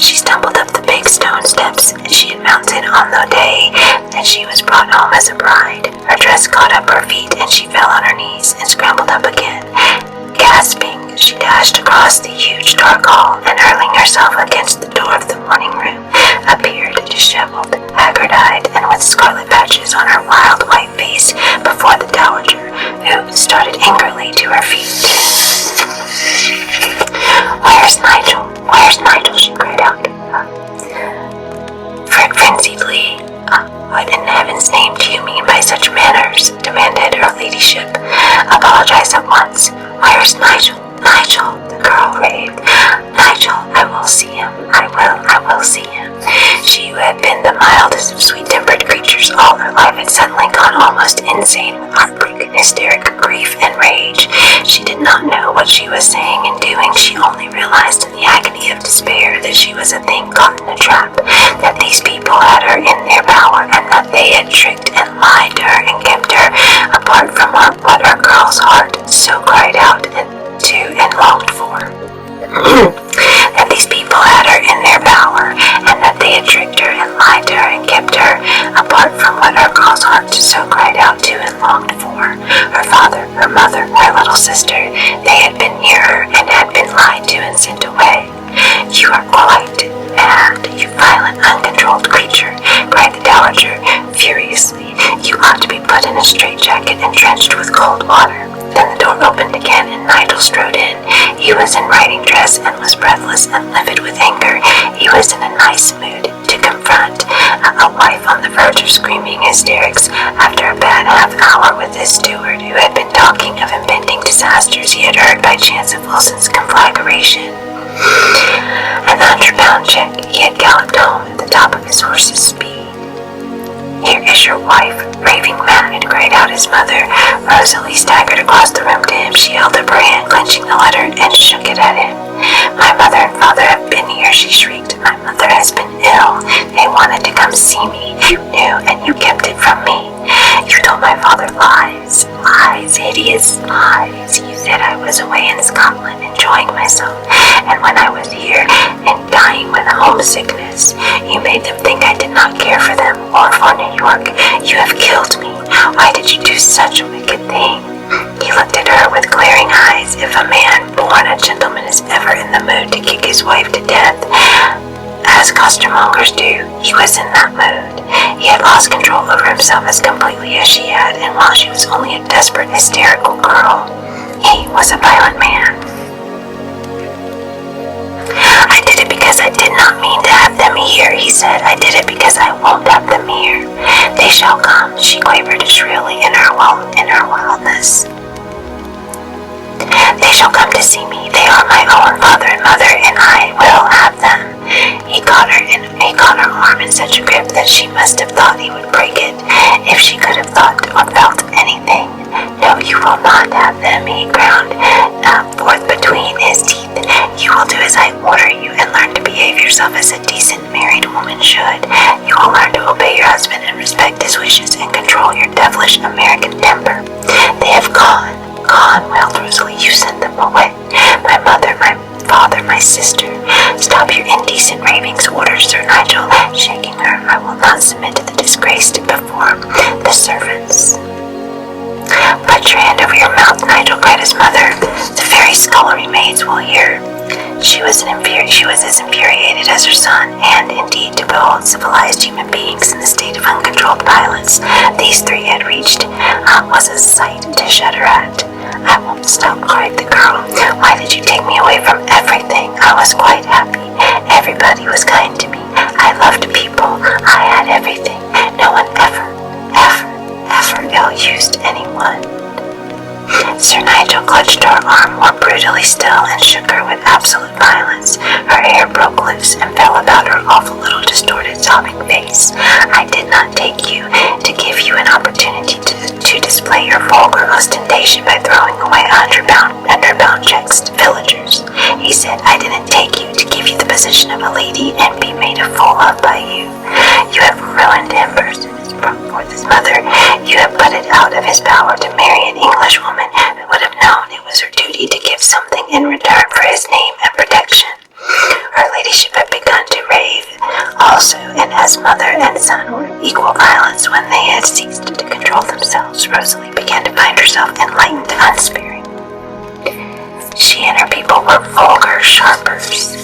She stumbled up the big stone steps she had mounted on the day that she was brought home as a bride. Her dress caught up her feet, and she fell on her knees and scrambled up again. Gasping, she dashed across the huge dark hall, and hurling herself against the door of the morning room, appeared disheveled, haggard-eyed, and with scarlet patches on her wild white face before the dowager, who started angrily to her feet. Where's Nigel? Where's Nigel? She cried out. Frenziedly. What in heaven's name do you mean by such manners? Demanded her ladyship. Apologize at once. Where's Nigel? Nigel, the girl raved. Nigel, I will see him. I will see him. She who had been the mildest of sweet-tempered creatures all her life had suddenly gone gone almost insane with heartbreak, hysteric grief, and rage. She did not know what she was saying and doing. She only realized in the agony of despair that she was a thing caught in a trap, that these people had her in their power, and that they had tricked and lied to her and kept her apart from what her girl's heart so cried out to and longed for. That these people had her in their power, and that they had tricked her and lied to her and kept her apart from what her girl's heart so cried out to and longed for. Her father, her mother, her little sister, they had been near her and had been lied to and sent away. "You are quite mad, you violent, uncontrolled creature," cried the dowager furiously. "You ought to be put in a straitjacket and drenched with cold water." Then the door opened again and Nigel strode in. He was in riding dress and was breathless and livid with anger. He was in a nice mood to confront a wife on the verge of screaming hysterics after a bad half-hour with his steward, who had been talking of impending disasters he had heard by chance of Wilson's conflagration. An £100 check. He had galloped home at the top of his horse's speed. "Here is your wife, raving mad," cried out his mother. Rosalie staggered across the room to him. She held up her hand, clenching the letter, and shook it at him. "My mother and father have been here," she shrieked. "My mother has been ill. They wanted to come see me. You knew, and you kept it from me. You told my father lies, lies, hideous lies. You said I was away in Scotland enjoying myself, and when I was here and dying with homesickness, you made them think I did not care for them or for New York. You have killed me. Why did you do such a wicked thing?" He looked at her with glaring eyes. If a man born a gentleman is ever in the mood to kick his wife to death, as costermongers do, he was in that mood. He had lost control over himself as completely as she had, and while she was only a desperate, hysterical girl, he was a violent man. "I did it because I did not mean to have them here," he said. "I did it because I won't have them here. They shall come," she quavered shrilly in her wildness. "They shall come to see me. They are my own father and mother, and I will have them." He caught her arm in such a grip that she must have thought he would break it, if she could have thought or felt anything. "No, you will not have them," he ground forth between his teeth. "You will do as I order you, and learn to behave yourself as a decent married woman should. You will learn to obey your husband and respect his wishes and control your devilish American temper." "They have gone, wailed Rosalie. "You sent them away. My mother, my father, my sister." "Stop your indecent ravings," ordered Sir Nigel, shaking her. "I will not submit to the disgrace before the servants." "Put your hand over your mouth, Nigel," cried his mother. "The very scullery maids will hear." She was as infuriated as her son, and indeed to behold civilized human beings in the state of uncontrolled violence these three had reached was a sight to shudder at. "I won't stop," cried the girl. "Why did you take me away from everything? I was quite happy. Everybody was kind to me. I loved people. I had everything. No one ever ill-used anyone." Sir Nigel clutched her arm more brutally still and shook her with absolute violence. Her hair broke loose and fell about her awful little distorted, sobbing face. "I did not take you to give you an opportunity to display your vulgar ostentation by throwing away £100 checks to villagers," he said. "I didn't take you to give you the position of a lady and be made a fool of by you. You have ruined him," burst forth his mother. "You have put it out of his power to marry an Englishwoman who would have known it was her duty to give something in return for his name and protection." Her ladyship had begun to rave also, and as mother and son were in equal violence when they had ceased to control themselves, Rosalie began to find herself enlightened and unsparing. She and her people were vulgar sharpers.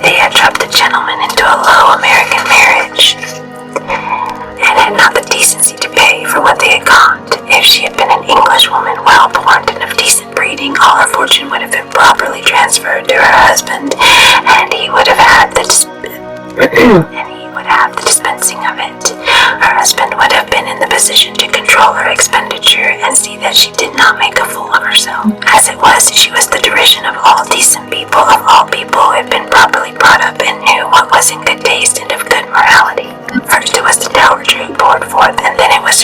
They had trapped a gentleman into a low American marriage, and had not the decency to pay for what they had got. If she had been an Englishwoman, well-born and of decent breeding, all her fortune would have been properly transferred to her husband, and he would have had the dispensing of it. Her husband would have been in the position to control her expenditure and see that she did not make a fool of herself. As it was, she was the derision of all decent people, of all people who had been properly brought up and knew what was in good taste and of good morality. First it was the dowager who poured forth, and then it was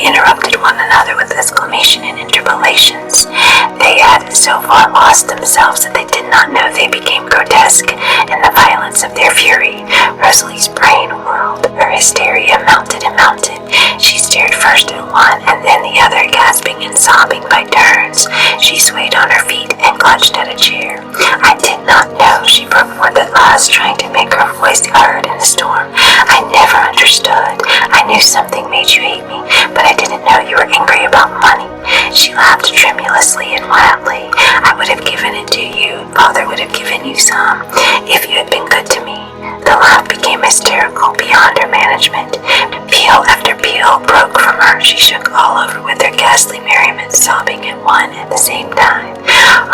interrupted one another with exclamation and interpolations. They had so far lost themselves that they did not know they became grotesque in the violence of their fury. Rosalie's brain whirled. Her hysteria mounted and mounted. She stared first at one and then the other, gasping and sobbing by turns. She swayed on her feet and clutched at a chair. I did not know, she broke forth at last, trying to make her voice heard in the storm. I never understood. I knew something made you hate me, but I didn't know you were angry about money. She laughed tremulously and wildly. I would have given it to you. Father would have given you some if you had been good to me. The laugh became hysterical beyond her management. Peal after peal broke from her. She shook all over with her ghastly merriment, sobbing at one at the same time.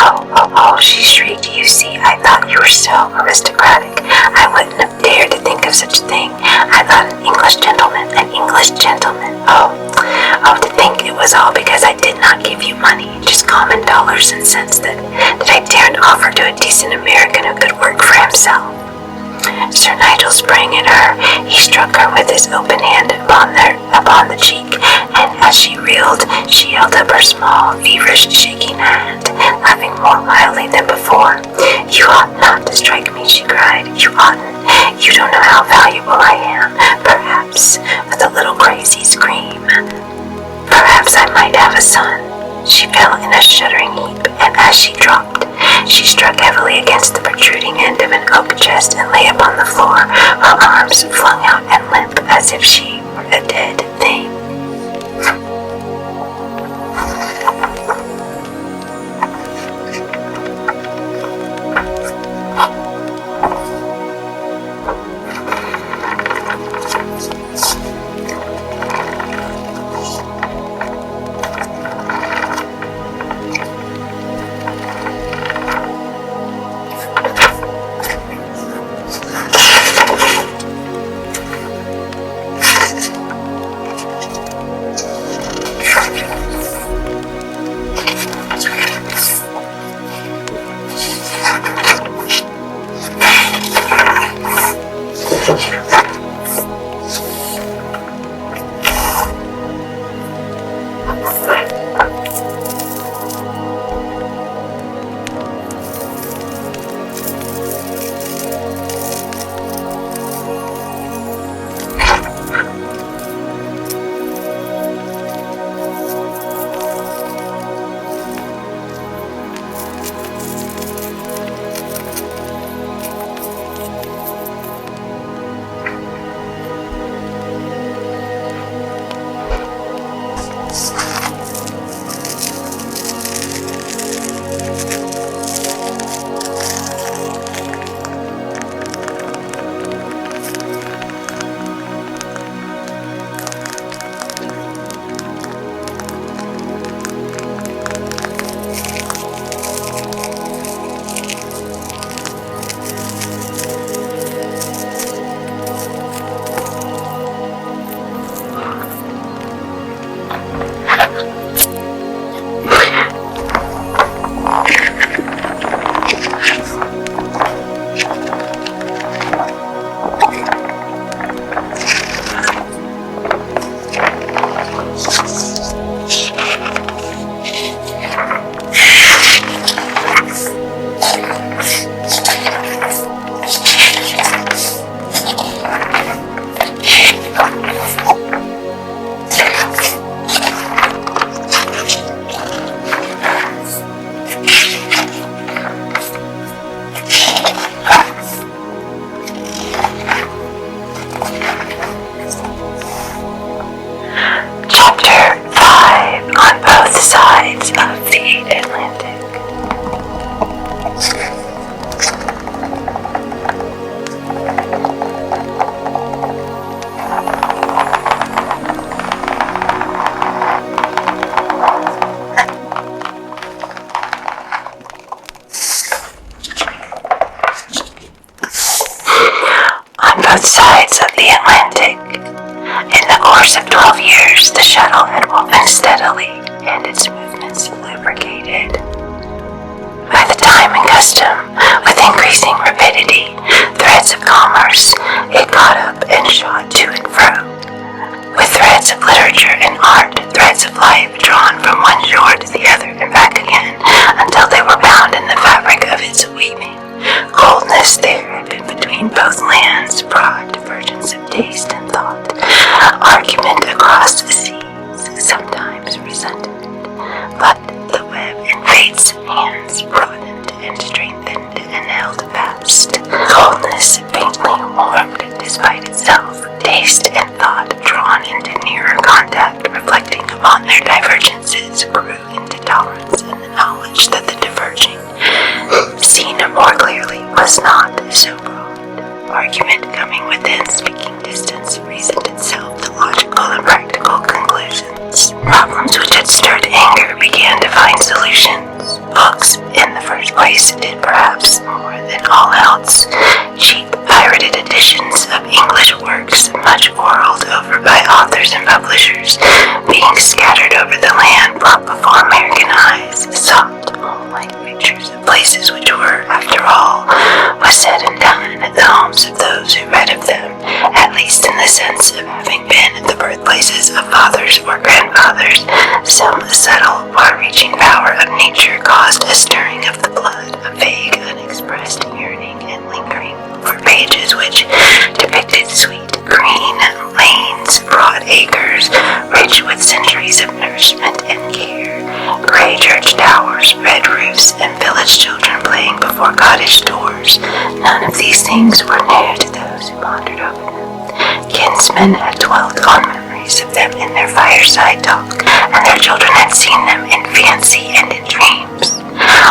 Oh, oh, oh, she shrieked. You see, I thought you were so aristocratic. I wouldn't have dared to think of such a thing. I thought an English gentleman. Oh, to think it was all because I did not give you money, just common dollars and cents that I daren't offer to a decent American who could work for himself. Sir Nigel sprang at her. He struck her with his open hand upon the cheek, and as she reeled, she held up her small, feverish, shaking hand, laughing more wildly than before. You ought not to strike me, she cried. You oughtn't. You don't know how valuable I am. Perhaps, with a little crazy scream, perhaps I might have a son. She fell in a shuddering heap, and as she dropped, she struck heavily against the protruding end of an oak chest and lay upon the floor, her arms flung out and limp as if she were a dead thing. Sides of the Atlantic. In the course of 12 years, the shuttle had woven steadily, and its movements lubricated. By the time and custom, with increasing rapidity, threads of commerce, it caught up and shot to and fro. With threads of literature and art, differences grew into tolerance and the knowledge that the diverging, seen more clearly, was not so broad. Argument coming within speaking distance reasoned itself to logical and practical conclusions. Problems which had stirred anger began to find solutions. Books, in the first place, did perhaps more than all else. Cheap, pirated editions of English works, much quarreled over by authors and publishers, being scattered over the land brought before American eyes, soft, home-like pictures of places which were, after all, was said and done, the homes of those who read of them, at least in the sense of having been the birthplaces of fathers or grandfathers. Some subtle, far-reaching power of nature caused a stirring of the blood, a vague, unexpressed yearning and lingering over pages which depicted sweet, green lanes, broad acres, rich with centuries of nourishment and care, gray church towers, red roofs, and village children playing before cottage doors. None of these things were new to those who pondered over them. Kinsmen had dwelt on memories of them in their fireside talk, and their children had seen them in fancy and in dreams.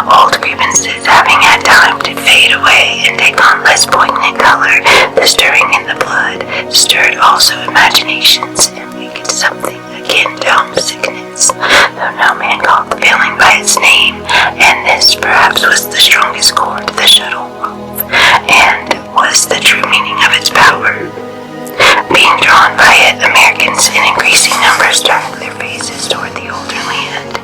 Old grievances, having had time to fade away and take on less poignant color, the stirring in the blood stirred also imaginations and wakened something akin to homesickness, though no man called the feeling by its name, and this perhaps was the strongest chord the shuttle wove, and was the true meaning of its power. Being drawn by it, Americans in increasing numbers turned their faces toward the older land.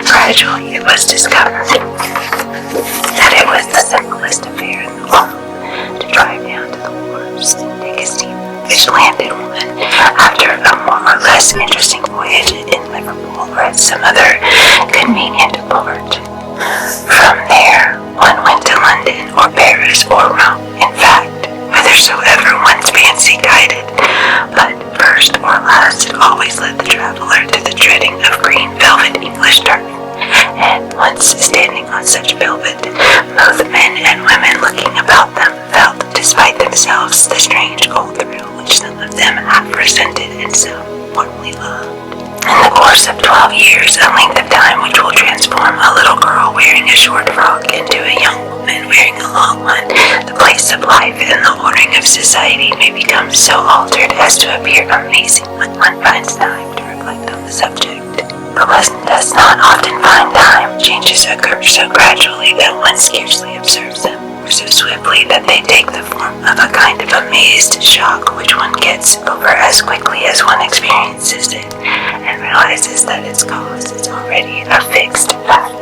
Gradually it was discovered that it was the simplest affair in the world to drive down to the wharves and take a steamer which landed one after a more or less interesting voyage in Liverpool or at some other convenient port. From there one went to London or Paris or Rome, in fact, whithersoever one's fancy guided, but first or last it always led the traveler to the treading of green velvet English turf, and once standing on such velvet, both men and women looking about them felt, despite themselves, the strange old thrill which some of them half resented and some warmly loved. In the course of 12 years, a length of time which will transform a little girl wearing a short frock into a young woman wearing a long one, the place of life and the ordering of society may become so altered as to appear amazing when one finds time to reflect on the subject. But one does not often find time. Changes occur so gradually that one scarcely observes them, or so swiftly that they take the form of a kind of amazed shock which one gets over as quickly as one experiences it, and realizes that its cause is already a fixed fact.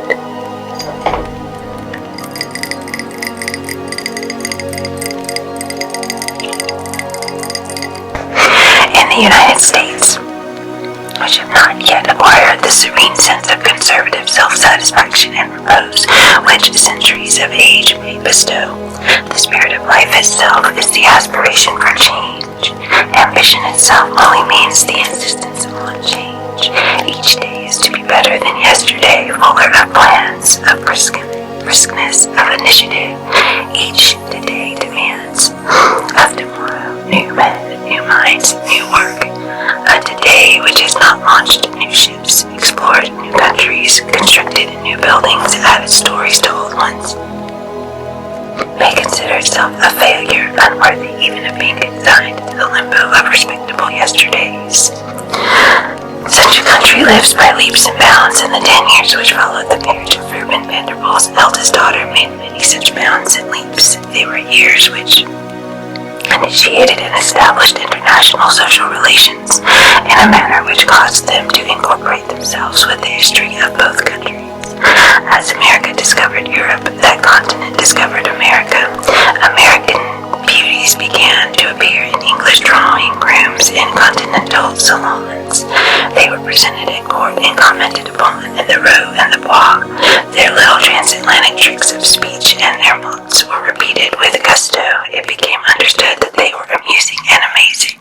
In the United States, which have not yet acquired the serene sense of conservative self-satisfaction and repose which centuries of age may bestow, the spirit of life itself is the aspiration for change. Ambition itself only means the insistence upon change. Each day is to be better than yesterday, fuller of plans, of briskness, of initiative. Each day demands of tomorrow new men, new minds, new work. A today which has not launched new ships, explored new countries, constructed new buildings, added stories to old ones, may consider itself a failure, unworthy even of being consigned to the limbo of respectable yesterdays. Such a country lives by leaps and bounds. In the 10 years which followed the marriage of Reuben Vanderbilt's eldest daughter made many such bounds and leaps. They were years which initiated and established international social relations in a manner which caused them to incorporate themselves with the history of both countries. As America discovered Europe, that continent discovered America. American beauties began to appear in English drawing rooms in continental salons. They were presented at court and commented upon in the row and the bois. Their little transatlantic tricks of speech and their mots were repeated with gusto. It became understood that they were amusing and amazing.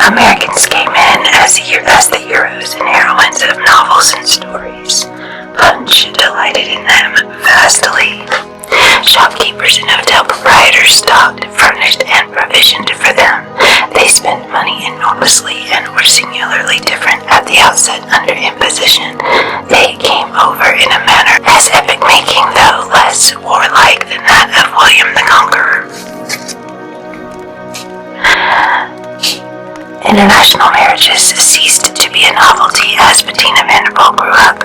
Americans came in as the heroes and heroines of novels and stories. Punch delighted in them vastly. Shopkeepers and hotel proprietors stocked, furnished, and provisioned for them. They spent money enormously and were singularly different at the outset under imposition. They came over in a manner as epic-making, though less warlike than that of William the Conqueror. International marriages ceased to be a novelty as Bettina Vanderbilt grew up.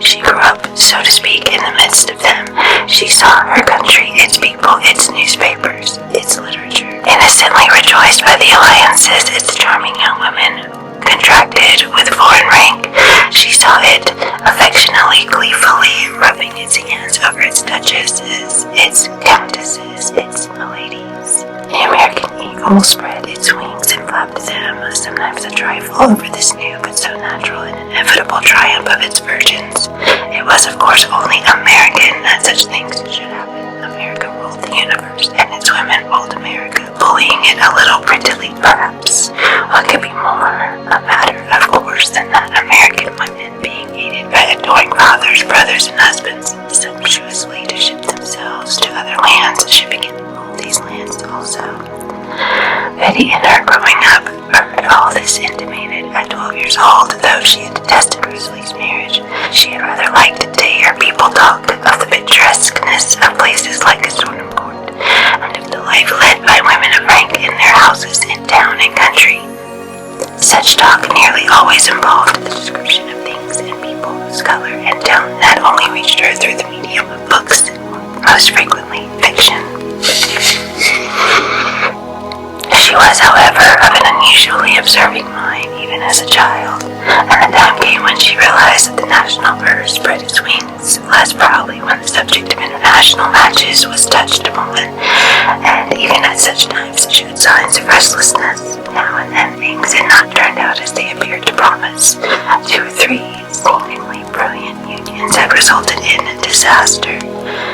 She grew up, so to speak, in the midst of them. She saw her country, its people, its newspapers, its literature, innocently rejoiced by the alliances its charming young women contracted with foreign rank. She saw it affectionately, gleefully rubbing its hands over its duchesses, its countesses, its miladies. The American eagle spread its wings and flapped them, sometimes a trifle over this new but so natural and inevitable triumph of its virgins. It was, of course, only American that such things should happen. America ruled the universe, and its women ruled America, bullying it a little prettily, perhaps. What could be more a matter of course than that American women, being aided by adoring fathers, brothers, and husbands, sumptuously to ship themselves to other lands, should begin to rule these lands also? Betty, in her growing up, heard all this intimated at 12 years old. Though she had detested Rosalie's marriage, she had rather liked to hear people talk of the picturesqueness of places like Stoneham Court, and of the life led by women of rank in their houses in town and country. Such talk nearly always involved the description of things and people whose color and tone had only reached her through the medium of books, most frequently fiction. She was, however, of an unusually observing mind, even as a child, and the time came when she realized that the national bird spread its wings less proudly when the subject of international matches was touched upon, and even at such times showed signs of restlessness. Now and then things had not turned out as they appeared to promise. 2 or 3 seemingly brilliant unions had resulted in disaster.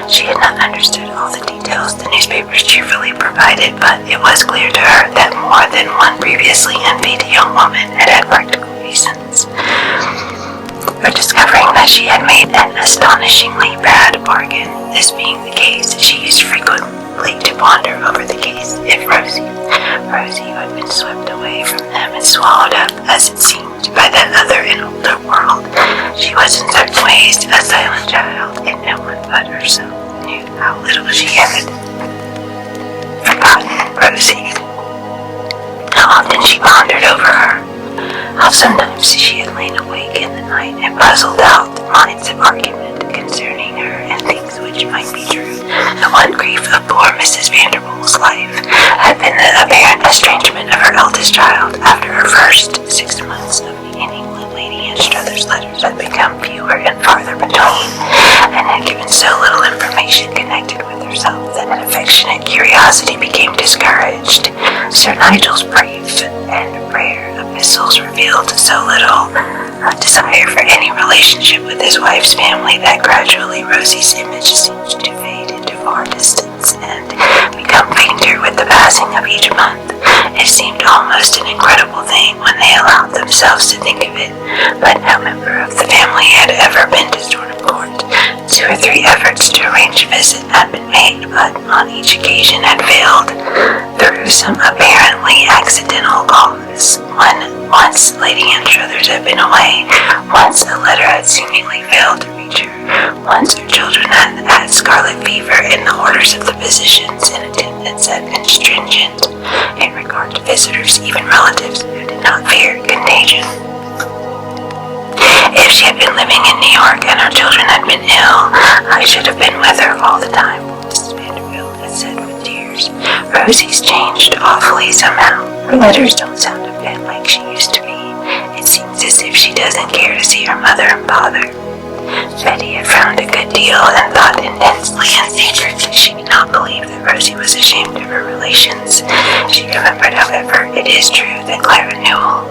She had not understood all the details the newspapers cheerfully provided, but it was clear to her that more than one previously envied young woman had had practical reasons for discovering that she had made an astonishingly bad bargain. This being the case, she used frequently to ponder over the case if Rosie, who had been swept away from them and swallowed up, as it seemed, by that other and older world. She was in certain ways a silent child, and no one but herself knew how little she had forgotten Rosie. How often she pondered over her. How sometimes she had lain awake in the night and puzzled out lines of argument concerning her and things which might be true. The one grief of poor Mrs. Vanderbilt's life had been the apparent estrangement of her eldest child. After her first 6 months of being in England, Lady Anne Struther's letters had become fewer and farther between, and had given so little information connected with herself that an affectionate curiosity became discouraged. Sir Nigel's brief and rare epistles revealed so little desire for any relationship with his wife's family that gradually Rosie's image seemed to fade into far distance and become fainter with the passing of each month. It seemed almost an incredible thing when they allowed themselves to think of it, but no member of the family had ever been to Stoneham Court. 2 or 3 efforts to arrange a visit had been made, but on each occasion had failed through some apparently accidental cause. Once Lady Anne Struthers had been away, once a letter had seemingly failed to reach her, once her children had had scarlet fever, and the orders of the physicians in attendance had been stringent in regard to visitors, even relatives who did not fear contagion. If she had been living in New York and her children had been ill, I should have been with her all the time, Mrs. Vanderbilt had said with tears. Rosie's changed awfully somehow. Her letters don't sound a bit like she used to be. It seems as if she doesn't care to see her mother and father. Betty had frowned a good deal and thought intensely and secretly. She did not believe that Rosie was ashamed of her relations. She remembered, however, it is true that Clara Newell,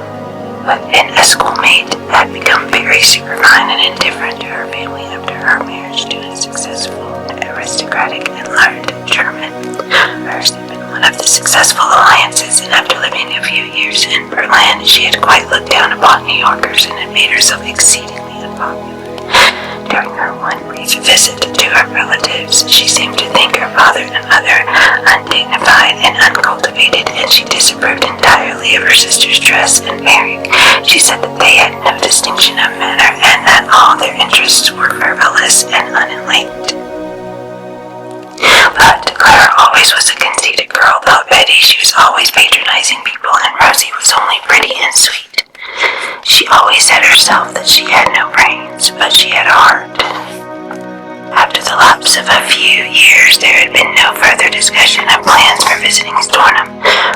but a schoolmate, had become very superfine and indifferent to her family after her marriage to a successful, aristocratic, and learned German. Hers had been one of the successful alliances, and after living a few years in Berlin, she had quite looked down upon New Yorkers and had made herself exceedingly unpopular. During her one brief visit to her relatives, she seemed to think her father and mother undignified and uncultivated, and she disapproved entirely of her sister's dress and bearing. She said that they had no distinction of manner, and that all their interests were frivolous and unenlightened. But Clara always was a conceited girl, thought Betty. She was always patronizing people, and Rosie was only pretty and sweet. She always said herself that she had no brains, but she had a heart. After the lapse of a few years, there had been no further discussion of plans for visiting Stornham.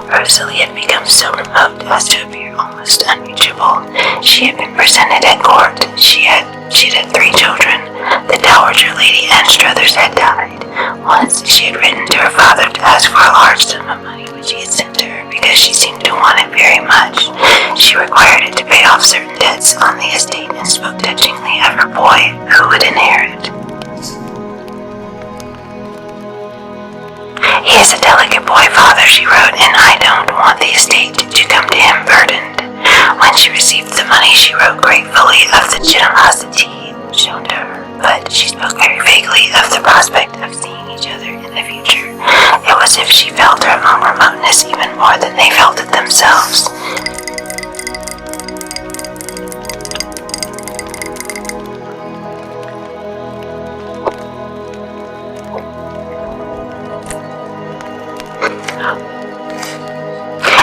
Rosalie had become so remote as to appear almost unreachable. She had been presented at court. She had 3 children. The Dowager Lady Anne Struthers had died. Once she had written to her father to ask for a large sum of money, which he had sent to her because she seemed to want it very much. She required it to pay off certain debts on the estate and spoke touchingly of her boy who would inherit. He is a delicate boy, father, she wrote, and I don't want the estate to come to him burdened. When she received the money, she wrote gratefully of the generosity shown to her, but she spoke very vaguely of the prospect of seeing each other in the future. It was as if she felt her own remoteness even more than they felt it themselves.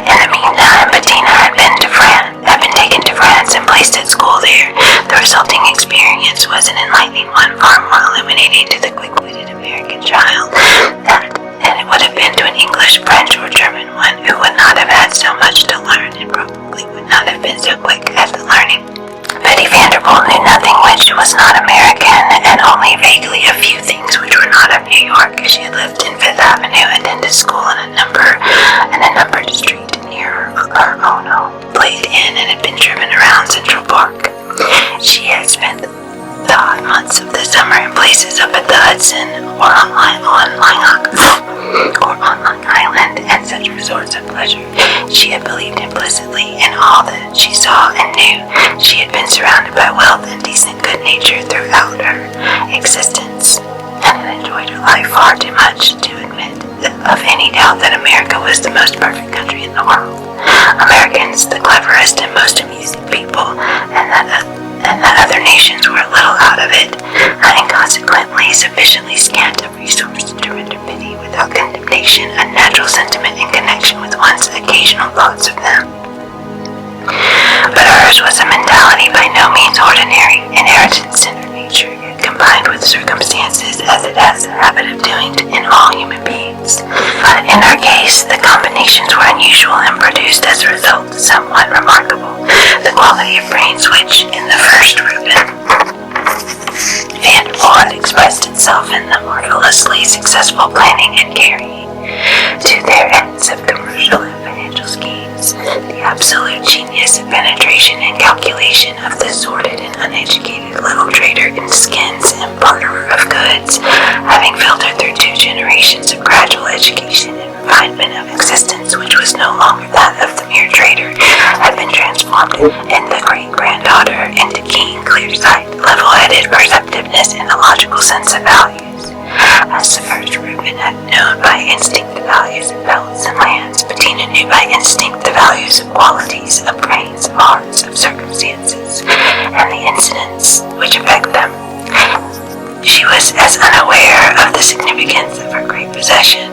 In the meantime, Bettina had been taken to France and placed at school there. The resulting experience was an enlightening one, far more illuminating to the quick-witted American child than it would have been to an English, French, or German one who would not have had so much to learn and probably would not have been so quick at the learning. Betty Vanderpool knew nothing which was not American, and only vaguely a few things which were not of New York. She had lived in Fifth Avenue, attended school in a numbered street near her own home, played in, and had been driven around Central Park. She had spent the hot months of the summer in places up at the Hudson or on Long Island and such resorts of pleasure. She had believed implicitly in all that she saw and knew. She had been surrounded by wealth and decent good nature throughout her existence, and had enjoyed her life far too much to admit of any doubt that America was the most perfect country in the world. Americans the cleverest and most amusing people, and that other nations were a little out of it, and consequently sufficiently scant of resource to render pity without condemnation a natural sentiment in connection with one's occasional thoughts of them. But hers was a mentality by no means ordinary, inheritance in her nature, yet combined with circumstances, as it has a habit of doing in all human beings. But in her case, the combinations were unusual and produced as a result somewhat remarkable. The quality of brains which, in the first Reuben Vanderpool had expressed itself in the marvelously successful planning and carrying to their ends of commercial and financial schemes, the absolute genius of penetration and calculation of the sordid and uneducated little trader in skins and barterer of goods, having filtered through 2 generations of gradual education and refinement of existence, which was no longer that of the mere trader, had been transformed in the great-granddaughter into keen, clear sight, level-headed perceptiveness, and a logical sense of values. As the first Reuben had known by instinct the values of pelts and lands, Bettina knew by instinct the values of qualities, of brains, of hearts, of circumstances, and the incidents which affect them. She was as unaware of the significance of her great possession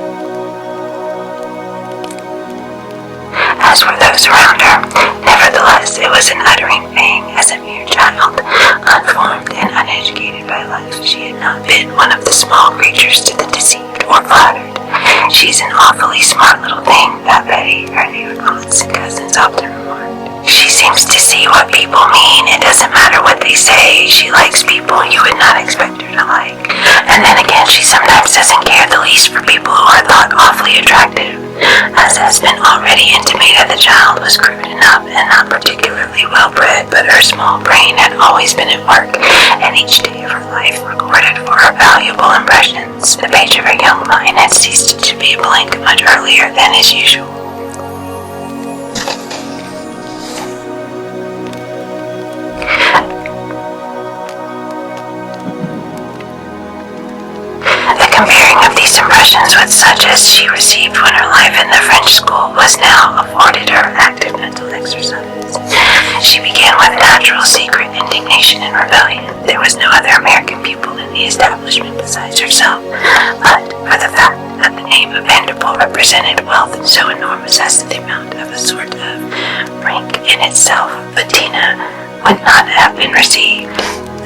as were those around her. Nevertheless, it was an uttering thing as a mere child, unformed and uneducated by life. She had not been one of the small creatures to the deceived or flattered. She's an awfully smart little thing, that Betty, her new aunts and cousins often remarked. She seems to see what people mean. It doesn't matter what they say. She likes people you would not expect her to like. And then again, she sometimes doesn't care the least for people who are thought awfully attractive. As has been already intimated, the child was crude enough and not particularly well-bred, but her small brain had always been at work, and each day of her life recorded for her valuable impressions. The page of her young mind had ceased to be a blank much earlier than is usual. comparing of these impressions with such as she received when her life in the French school was now afforded her active mental exercise. She began with natural secret indignation and rebellion. There was no other American pupil in the establishment besides herself, but for the fact that the name of Vanderpool represented wealth so enormous as to the amount of a sort of rank in itself, Bettina would not have been received.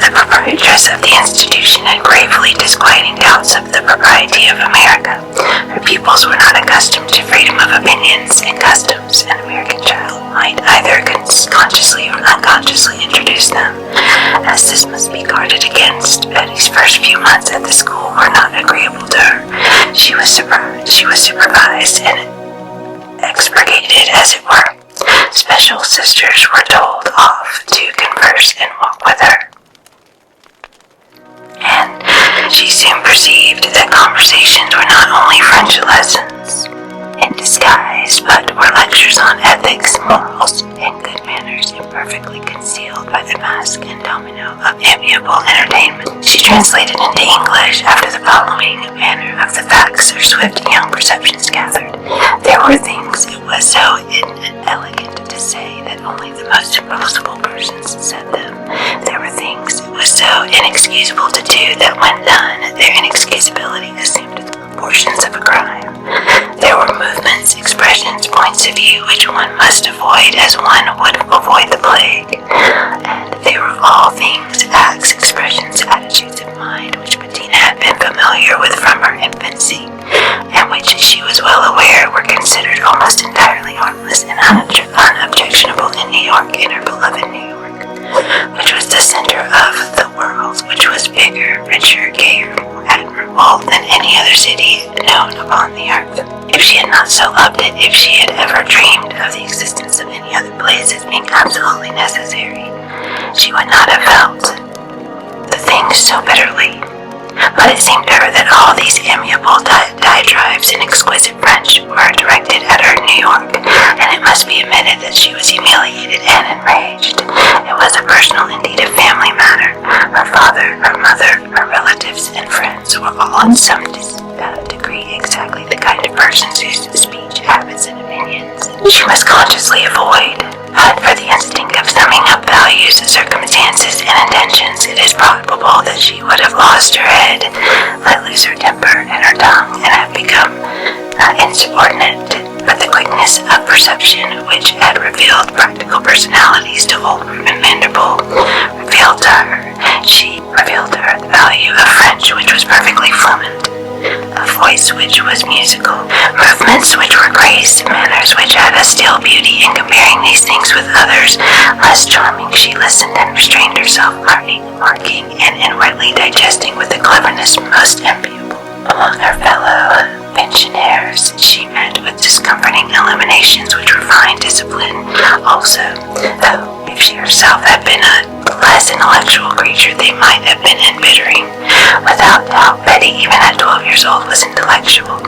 The proprietress of the institution had gravely disquieting doubts of the propriety of America. Her pupils were not accustomed to freedom of opinions and customs. An American child might either consciously or unconsciously introduce them, as this must be guarded against. Betty's first few months at the school were not agreeable to her. She was supervised and expurgated, as it were. Special sisters were told off to converse and walk with her. And she soon perceived that conversations were not only French lessons in disguise, but were lectures on ethics, morals, and good manners, imperfectly concealed by the mask and domino of amiable entertainment. She translated into English after the following manner of the facts her swift young perceptions gathered. There were things it was so inelegant to say that only the most impossible persons said them. There were things it was so inexcusable to do that when done, their inexcusability assumed the proportions of a crime. There were movements, expressions, points of view which one must avoid as one would avoid the plague. And they were all things, acts, expressions, attitudes of mind which Bettina had been familiar with from her infancy, and which she was well aware were considered almost entirely harmless and unobjectionable in New York, in her beloved New York, which was the center of the world, which was bigger, richer, gayer, more admirable than any other city known upon the earth. If she had not so loved it, if she had ever dreamed of the existence of any other place as being absolutely necessary, she would not have felt the thing so bitterly. But it seemed to her that all these amiable diatribes in exquisite French were directed at her New York, and it must be admitted that she was humiliated and enraged. It was a personal, indeed a family matter. Her father, her mother, her relatives, and friends were all in some degree exactly the kind of persons whose speech, habits, and opinions she must consciously avoid. But for the instinct of summing up values, circumstances, and intentions, it is probable that she would have lost her head, let loose her temper and her tongue, and have become insubordinate. But the quickness of perception which had revealed practical personalities to old Reuben Vanderpool revealed to her the value of French, which was perfectly fluent, a voice which was musical, movements which were grace, manners which had a still beauty. In comparing these things with others less charming, she listened and restrained herself, marking and inwardly digesting with a cleverness most enviable. Among her fellow pensioners, she met with discomforting illuminations which refined discipline also, though if she herself had been a less intellectual creature, they might have been embittering. Without doubt, Betty, even at 12 years old, was intellectual.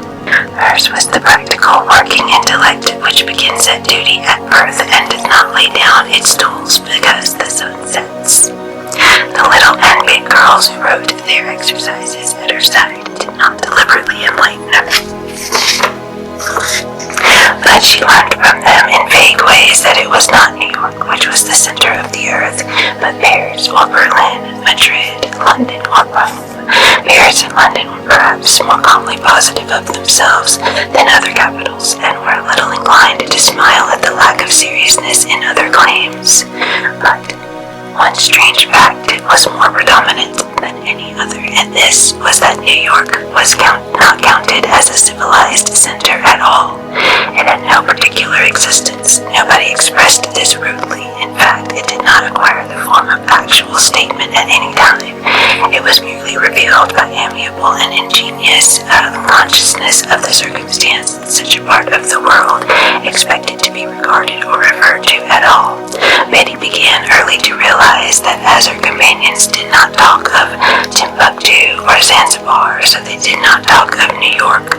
Hers was the practical, working intellect which begins at duty at birth and does not lay down its tools because the sun sets. The little and big girls who wrote their exercises at her side did not deliberately enlighten her, but she learned from them in vague ways that it was not New York which was the center of the earth, but Paris or Berlin, Madrid, London or Rome. Paris and London were perhaps more calmly positive of themselves than other capitals, and were a little inclined to smile at the lack of seriousness in other claims. But one strange fact was more predominant than any other, and this was that New York was not counted as a civilized center at all. It had no particular existence. Nobody expressed this rudely. In fact, it did not acquire the form of actual statement at any time. It was merely revealed by amiable and ingenious consciousness of the circumstance that such a part of the world expected to be regarded or referred to at all. Betty began early to realize that as her companions did not talk of Timbuktu or Zanzibar, so they did not talk of New York,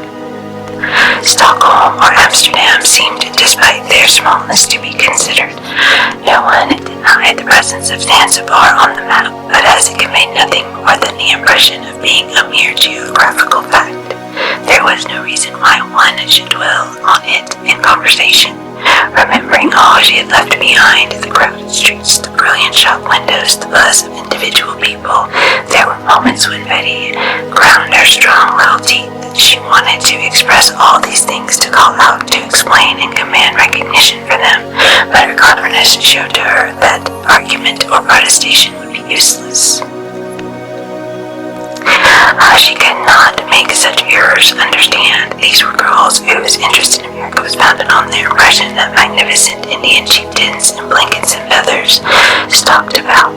Stockholm or Amsterdam seemed, despite their smallness, to be considered. No one denied the presence of Zanzibar on the map, but as it conveyed nothing more than the impression of being a mere geographical fact, it should dwell on it in conversation, remembering all she had left behind, the crowded streets, the brilliant shop windows, the buzz of individual people. There were moments when Betty ground her strong little teeth that she wanted to express all these things, to call out, to explain, and command recognition for them, but her cleverness showed to her that argument or protestation would be useless. She could not make such errors understand. These were girls whose interest in America was founded on their impression that magnificent Indian chieftains in blankets and feathers stalked about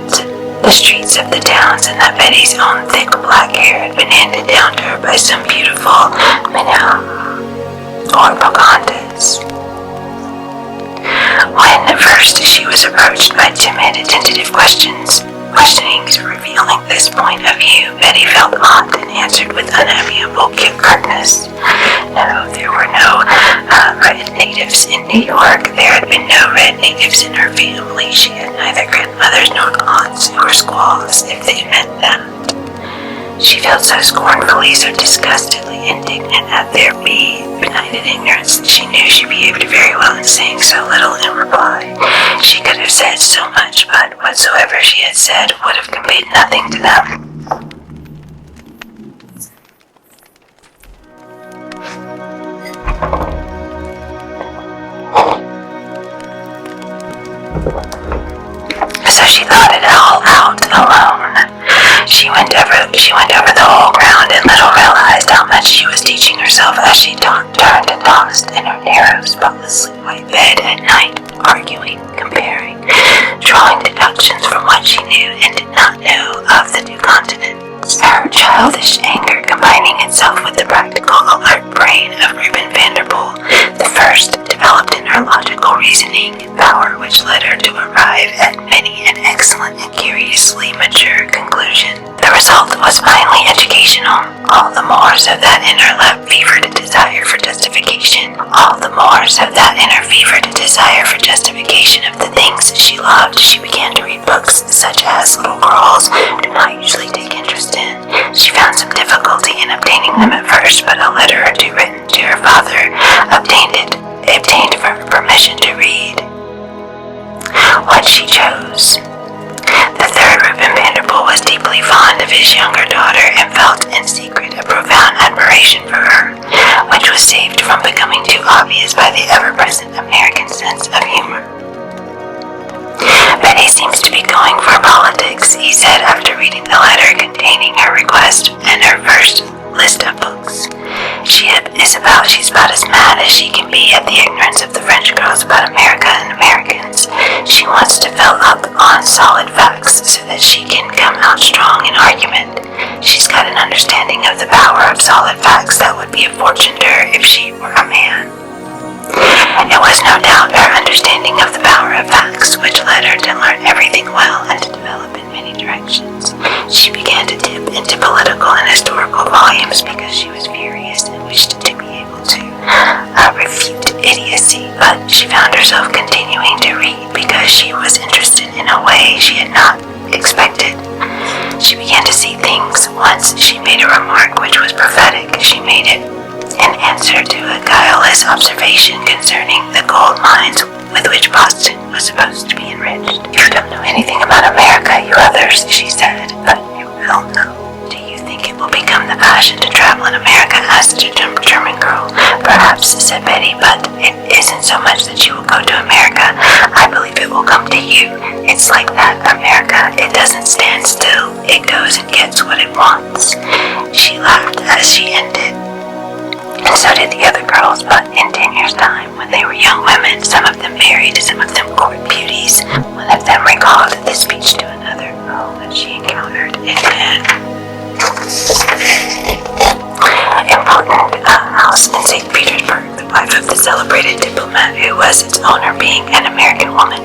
the streets of the towns, and that Betty's own thick black hair had been handed down to her by some beautiful Minna or Pocahontas. When at first she was approached by timid, tentative questionings revealing this point of view, Betty felt awed and answered with unamiable curtness. No, there were no red natives in New York. There had been no red natives in her family. She had neither grandmothers nor aunts who were squaws, if they meant that. She felt so scornfully, so disgustedly indignant at their benighted ignorance that she knew she behaved very well in saying so little in reply. She could have said so much, but whatsoever she had said would have conveyed nothing to them. So she thought it all out alone. She went over the whole ground and little realized how much she was teaching herself as she turned and tossed in her narrow, spotlessly white bed at night, arguing, comparing, drawing deductions from what she knew and did not know of the new continents. Her childish anger combining itself with the practical, alert brain of Reuben Vanderpool, the first developed in her logical reasoning power, which led her to arrive at many an excellent and curiously mature conclusion. The result was finally educational, all the more so that in her fevered desire for justification, of the things she loved, she began to read books such as little girls do not usually take interest in. She found some difficulty in obtaining them at first, but a letter or two written to her father obtained for her permission to read what she chose. The third Reuben Vanderpool was deeply fond of his younger daughter and felt in secret a profound admiration for her, which was saved from becoming too obvious by the ever-present American sense of humor. Betty seems to be going for politics, he said after reading the letter containing her request and her first list of books. She's about as mad as she can be at the ignorance of the French girls about America and Americans. She wants to fill up on solid facts so that she can come out strong in argument. She's got an understanding of the power of solid facts that would be a fortune to her if she were a man. It was no doubt her understanding of the power of facts which led her to learn everything well and to develop in many directions. She began to dip into political and historical volumes because she was furious and wished to be able to refute idiocy, but she found herself continuing to read because she was interested in a way she had not expected. She began to see things. Once she made a remark which was prophetic. She made it in answer to a guileless observation concerning the gold mines with which Boston was supposed to be enriched. You don't know anything about America, you others, she said, but you will know. Do you think it will become the fashion to travel in America? Asked the German girl. Perhaps, said Betty, but it isn't so much that you will go to America. I believe it will come to you. It's like that, America. It doesn't stand still. It goes and gets what it wants. She laughed as she ended. And so did the other girls, but in 10 years' time, when they were young women, some of them married, some of them court beauties. One of them recalled this speech to another girl that she encountered in an important house in St. Petersburg, the wife of the celebrated diplomat who was its owner being an American woman.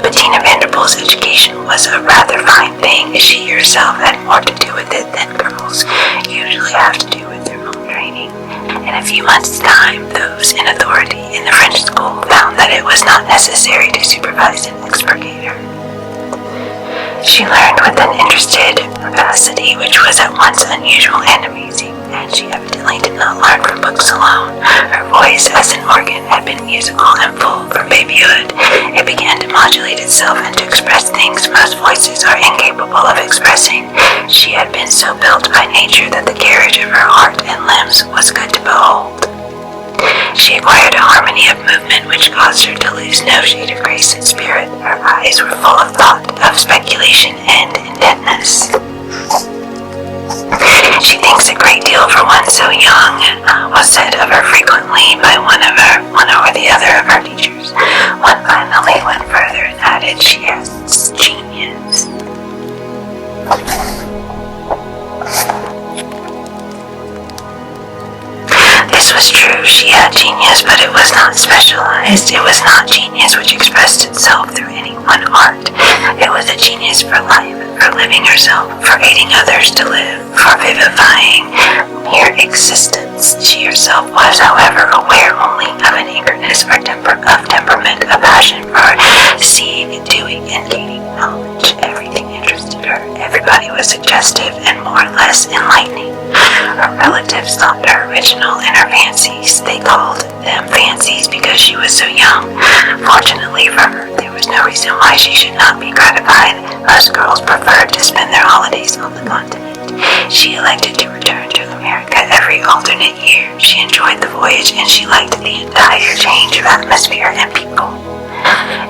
Bettina Vanderpool's education was a rather fine thing. She herself had more to do with it than girls usually have to do with their own training. In a few months' time, those in authority in the French school found that it was not necessary to supervise and expurgate her. She learned with an interested vivacity which was at once unusual and amusing, and she evidently did not learn from books alone. Her musical in full from babyhood. It began to modulate itself and to express things most voices are incapable of expressing. She had been so built by nature that the carriage of her heart and limbs was good to behold. She acquired a harmony of movement which caused her to lose no shade of grace and spirit. Her eyes were full of thought, of speculation, and intentness. She thinks a great deal for one so young, was said of her frequently by one or the other of her teachers. One finally went further and added, she has genius. This was true, she had genius, but it was not specialized. It was not genius which expressed itself through any one art. It was a genius for life, for living herself, for aiding others to live, for vivifying mere existence. She herself was, however, aware only of an eagerness of temperament, a passion for seeing, doing, and gaining knowledge. Everything interested her. Everybody was suggestive and more or less enlightening. Her relatives thought her original in her fancies. They called them fancies because she was so young. Fortunately for her, there was no reason why she should not be gratified. Most girls preferred to spend their holidays on the continent. She elected to return to America every alternate year. She enjoyed the voyage and she liked the entire change of atmosphere and people.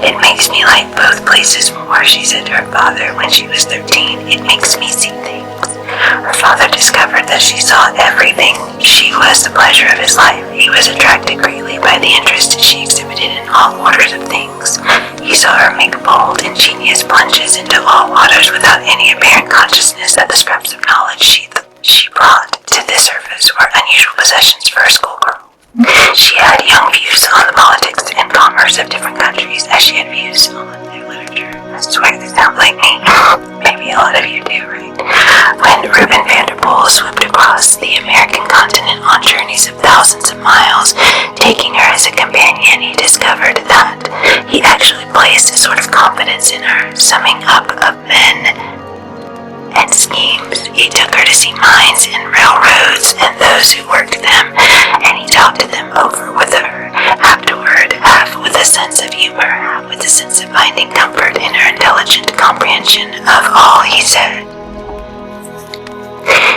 It makes me like both places more, she said to her father when she was 13. It makes me see things. Her father discovered that she saw everything. She was the pleasure of his life. He was attracted greatly by the interest she exhibited in all orders of things. He saw her make bold, ingenious plunges into all waters without any apparent consciousness that the scraps of knowledge she brought to the surface were unusual possessions for a schoolgirl. She had young views on the politics and commerce of different countries, as she had views on their literature. I swear they sound like me. Maybe a lot of you do, right? When Reuben Vanderpool swooped across the American continent on journeys of thousands of miles, taking her as a companion, he discovered that he actually placed a sort of confidence in her, summing up of men and schemes. He took her to see mines and railroads and those who worked them, and he talked them over with her afterward, half with a sense of humor, half with a sense of finding comfort in her intelligent comprehension of all he said.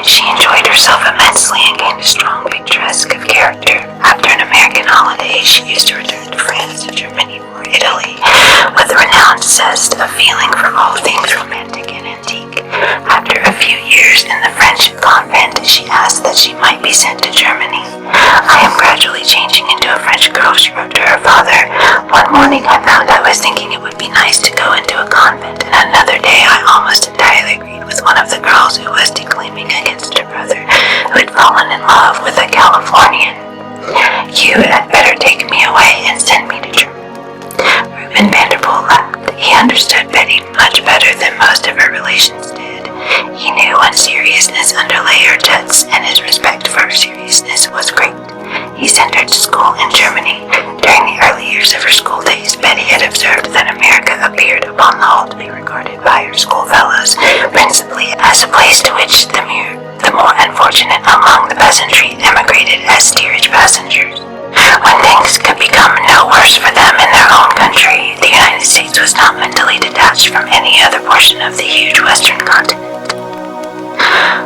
She enjoyed herself immensely and gained a strong picturesque of character. After an American holiday, she used to return to France, Germany, or Italy, with a renowned zest of feeling for all things romantic and antique. After a few years in the French convent, she asked that she might be sent to Germany. I am gradually changing into a French girl, she wrote to her father. One morning I found I was thinking it would be nice to go into a convent, and another day I almost entirely agreed with one of the girls who was declaiming against her brother, who had fallen in love with a Californian. You had better take me away and send me to Germany. Reuben Vanderpool laughed. He understood Betty much better than most of her relations did. He knew when seriousness underlay her debts, and his respect for her seriousness was great. He sent her to school in Germany. During the early years of her school days, Betty had observed that America appeared upon the whole to be regarded by her schoolfellows principally as a place to which the more unfortunate among the peasantry emigrated as steerage passengers. When things could become no worse for them in their own country, the United States was not mentally detached from any other portion of the huge western continent.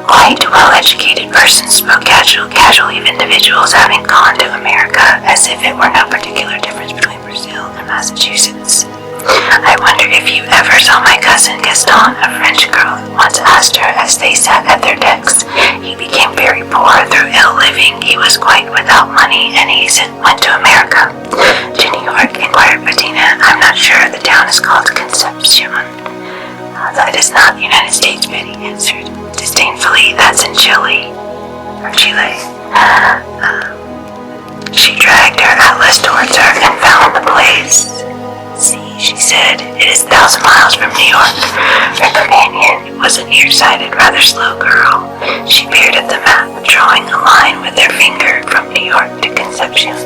Quite well-educated persons spoke casually of individuals having gone to America as if it were no particular difference between Brazil and Massachusetts. I wonder if you ever saw my cousin Gaston, a French girl, once asked her as they sat at their desks. He became very poor through ill living. He was quite without money, and he went to America. To New York, inquired Bettina. I'm not sure. The town is called Concepcion. That is not the United States, Betty answered disdainfully. That's in Chile. She dragged her atlas towards her and found the place. See, she said, it is 1,000 miles from New York. Her companion was a nearsighted, rather slow girl. She peered at the map, drawing a line with her finger from New York to Concepcion.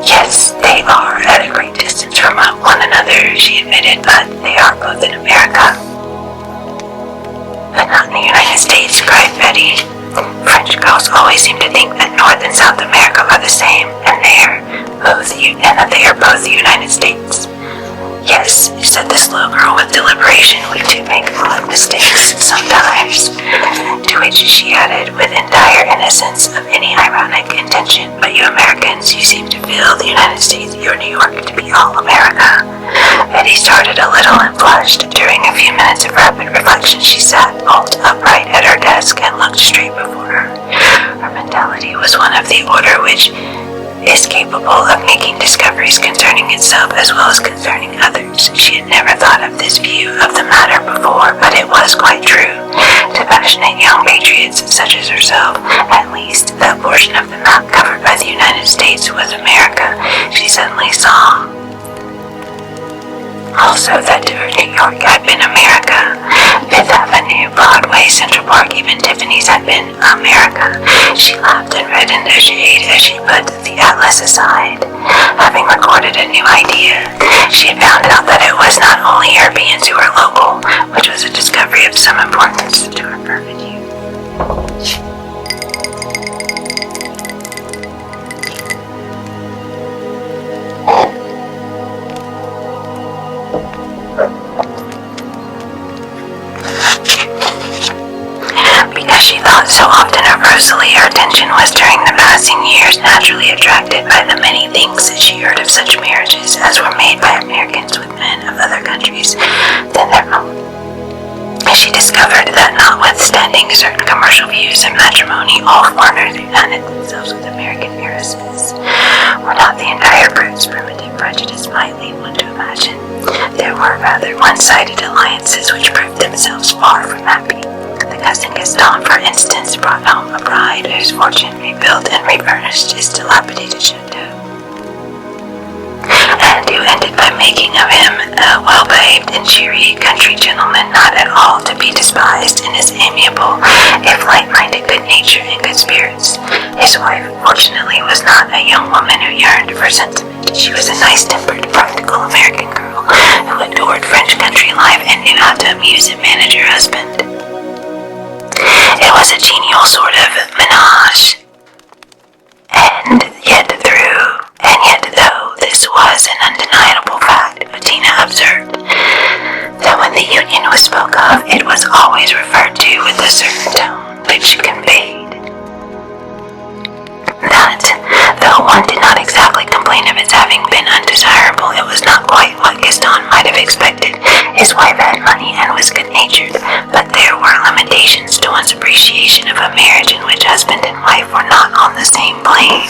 Yes, they are at a great distance from one another, she admitted, but they are both in America. But not in the United States, cried Betty. French girls always seem to think that North and South America are the same, and that they are both the United States. Yes, said the slow girl with deliberation, we do make a lot of mistakes sometimes. To which she added with entire innocence of any ironic intention, but you Americans, you seem to feel the United States, your New York, to be all America. Betty started a little and blushed. During a few minutes of rapid reflection, she sat bolt upright at her desk and looked straight before her. Her mentality was one of the order which is capable of making discoveries concerning itself as well as concerning others. She had never thought of this view of the matter before, but it was quite true. To passionate young patriots such as herself, at least that portion of the map covered by the United States was America. She suddenly saw also that to her New York had been America. Fifth Avenue, Broadway, Central Park, even Tiffany's had been America. She laughed and reddened a shade as she put the atlas aside. Having recorded a new idea, she had found out that it was not only Europeans who were local, which was a discovery of some importance to her purview. She thought so often of Rosalie, her attention was during the passing years naturally attracted by the many things that she heard of such marriages as were made by Americans with men of other countries than their own. She discovered that notwithstanding certain commercial views of matrimony, all foreigners who united themselves with American heiresses were not the entire brutes primitive prejudice might lead one to imagine. There were rather one-sided alliances which proved themselves far from happy. The cousin Gaston, for instance, brought home a bride whose fortune rebuilt and refurnished his dilapidated chateau, and who ended by making of him a well-behaved and cheery country gentleman, not at all to be despised in his amiable, if light-minded good nature and good spirits. His wife, fortunately, was not a young woman who yearned for sentiment. She was a nice-tempered, practical American girl who adored French country life and knew how to amuse and manage her husband. It was a genial sort of menage, and yet though this was an undeniable fact, Bettina observed that when the union was spoke of, it was always referred to with a certain tone which conveyed that, though one did not exactly complain of its having been undesirable, it was not quite what Gaston might have expected. His wife had money and was good-natured, but there were limitations to one's appreciation of a marriage in which husband and wife were not on the same plane.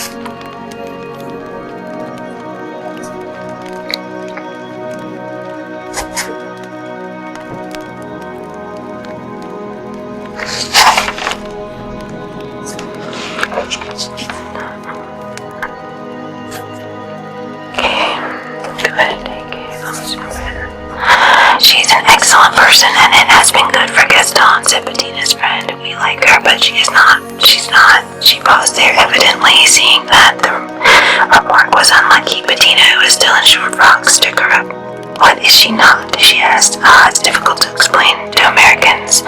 She's an excellent person, and it has been good for Gaston, said Bettina's friend. We like her, but she's not. She paused there, evidently seeing that the remark was unlucky. Bettina, who was still in short frocks, took her up. What is she not? She asked. It's difficult to explain to Americans.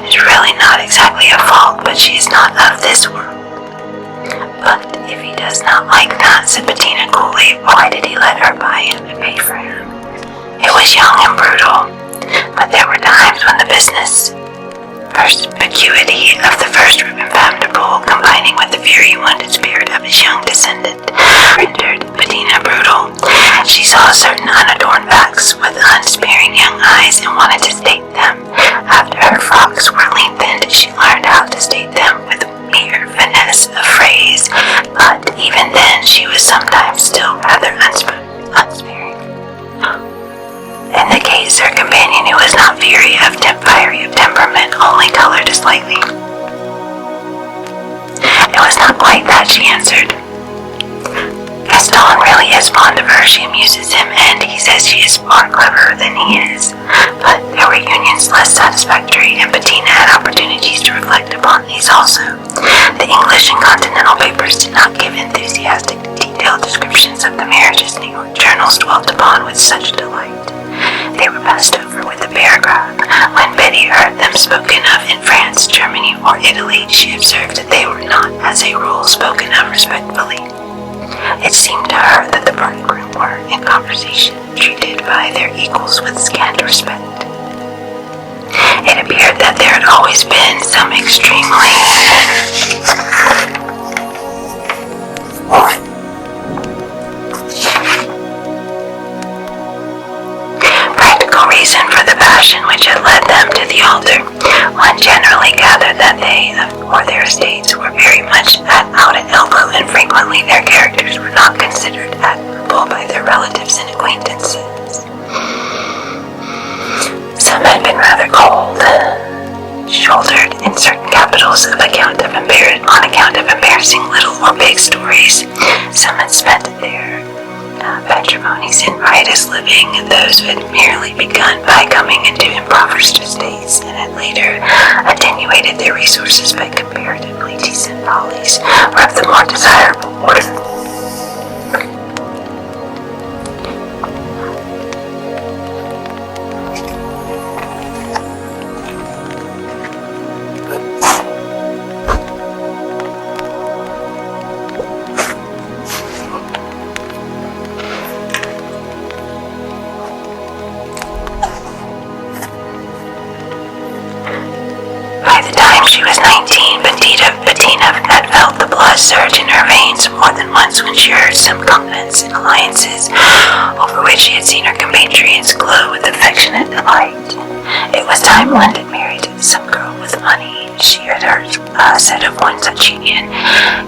It's really not exactly a fault, but she is not of this world. But if he does not like that, said Bettina coolly, why did he let her buy him and pay for him? It was young and brutal, but there were times when the business perspicuity of the first ribbon femme de boule, combining with the very wounded spirit of his young descendant, rendered Bettina brutal. She saw certain unadorned backs with unsparing young eyes and wanted to state them. After her frocks were lengthened, she learned how to state them with mere finesse of phrase, but even then she was sometimes still rather unsparing. In the case, her companion, who was not fiery of temperament, only colored slightly. It was not quite that, she answered. Gaston really is fond of her. She amuses him, and he says she is far cleverer than he is. But there were unions less satisfactory, and Bettina had opportunities to reflect upon these also. The English and continental papers did not give enthusiastic, detailed descriptions of the marriages New York journals dwelt upon with such delight. They were passed over with a paragraph. When Betty heard them spoken of in France, Germany, or Italy, she observed that they were not, as a rule, spoken of respectfully. It seemed to her that the bride and groom were, in conversation, treated by their equals with scant respect. It appeared that there had always been some extremely practical reason for the passion which had led them to the altar. One generally gathered that they, or their estates, were very much out at elbow, and frequently their characters were not considered admirable by their relatives and acquaintances. Some had been rather cold-shouldered in certain capitals on account of embarrassing little or big stories. Some had spent their patrimonies in riotous living. Those who had merely begun by coming into impoverished estates and had later attenuated their resources by comparatively decent follies were of the more desirable order. She was 19, Bettina had felt the blood surge in her veins more than once when she heard some convents and alliances over which she had seen her compatriots glow with affectionate delight. It was time London married some girl with money. She had heard said of one such union.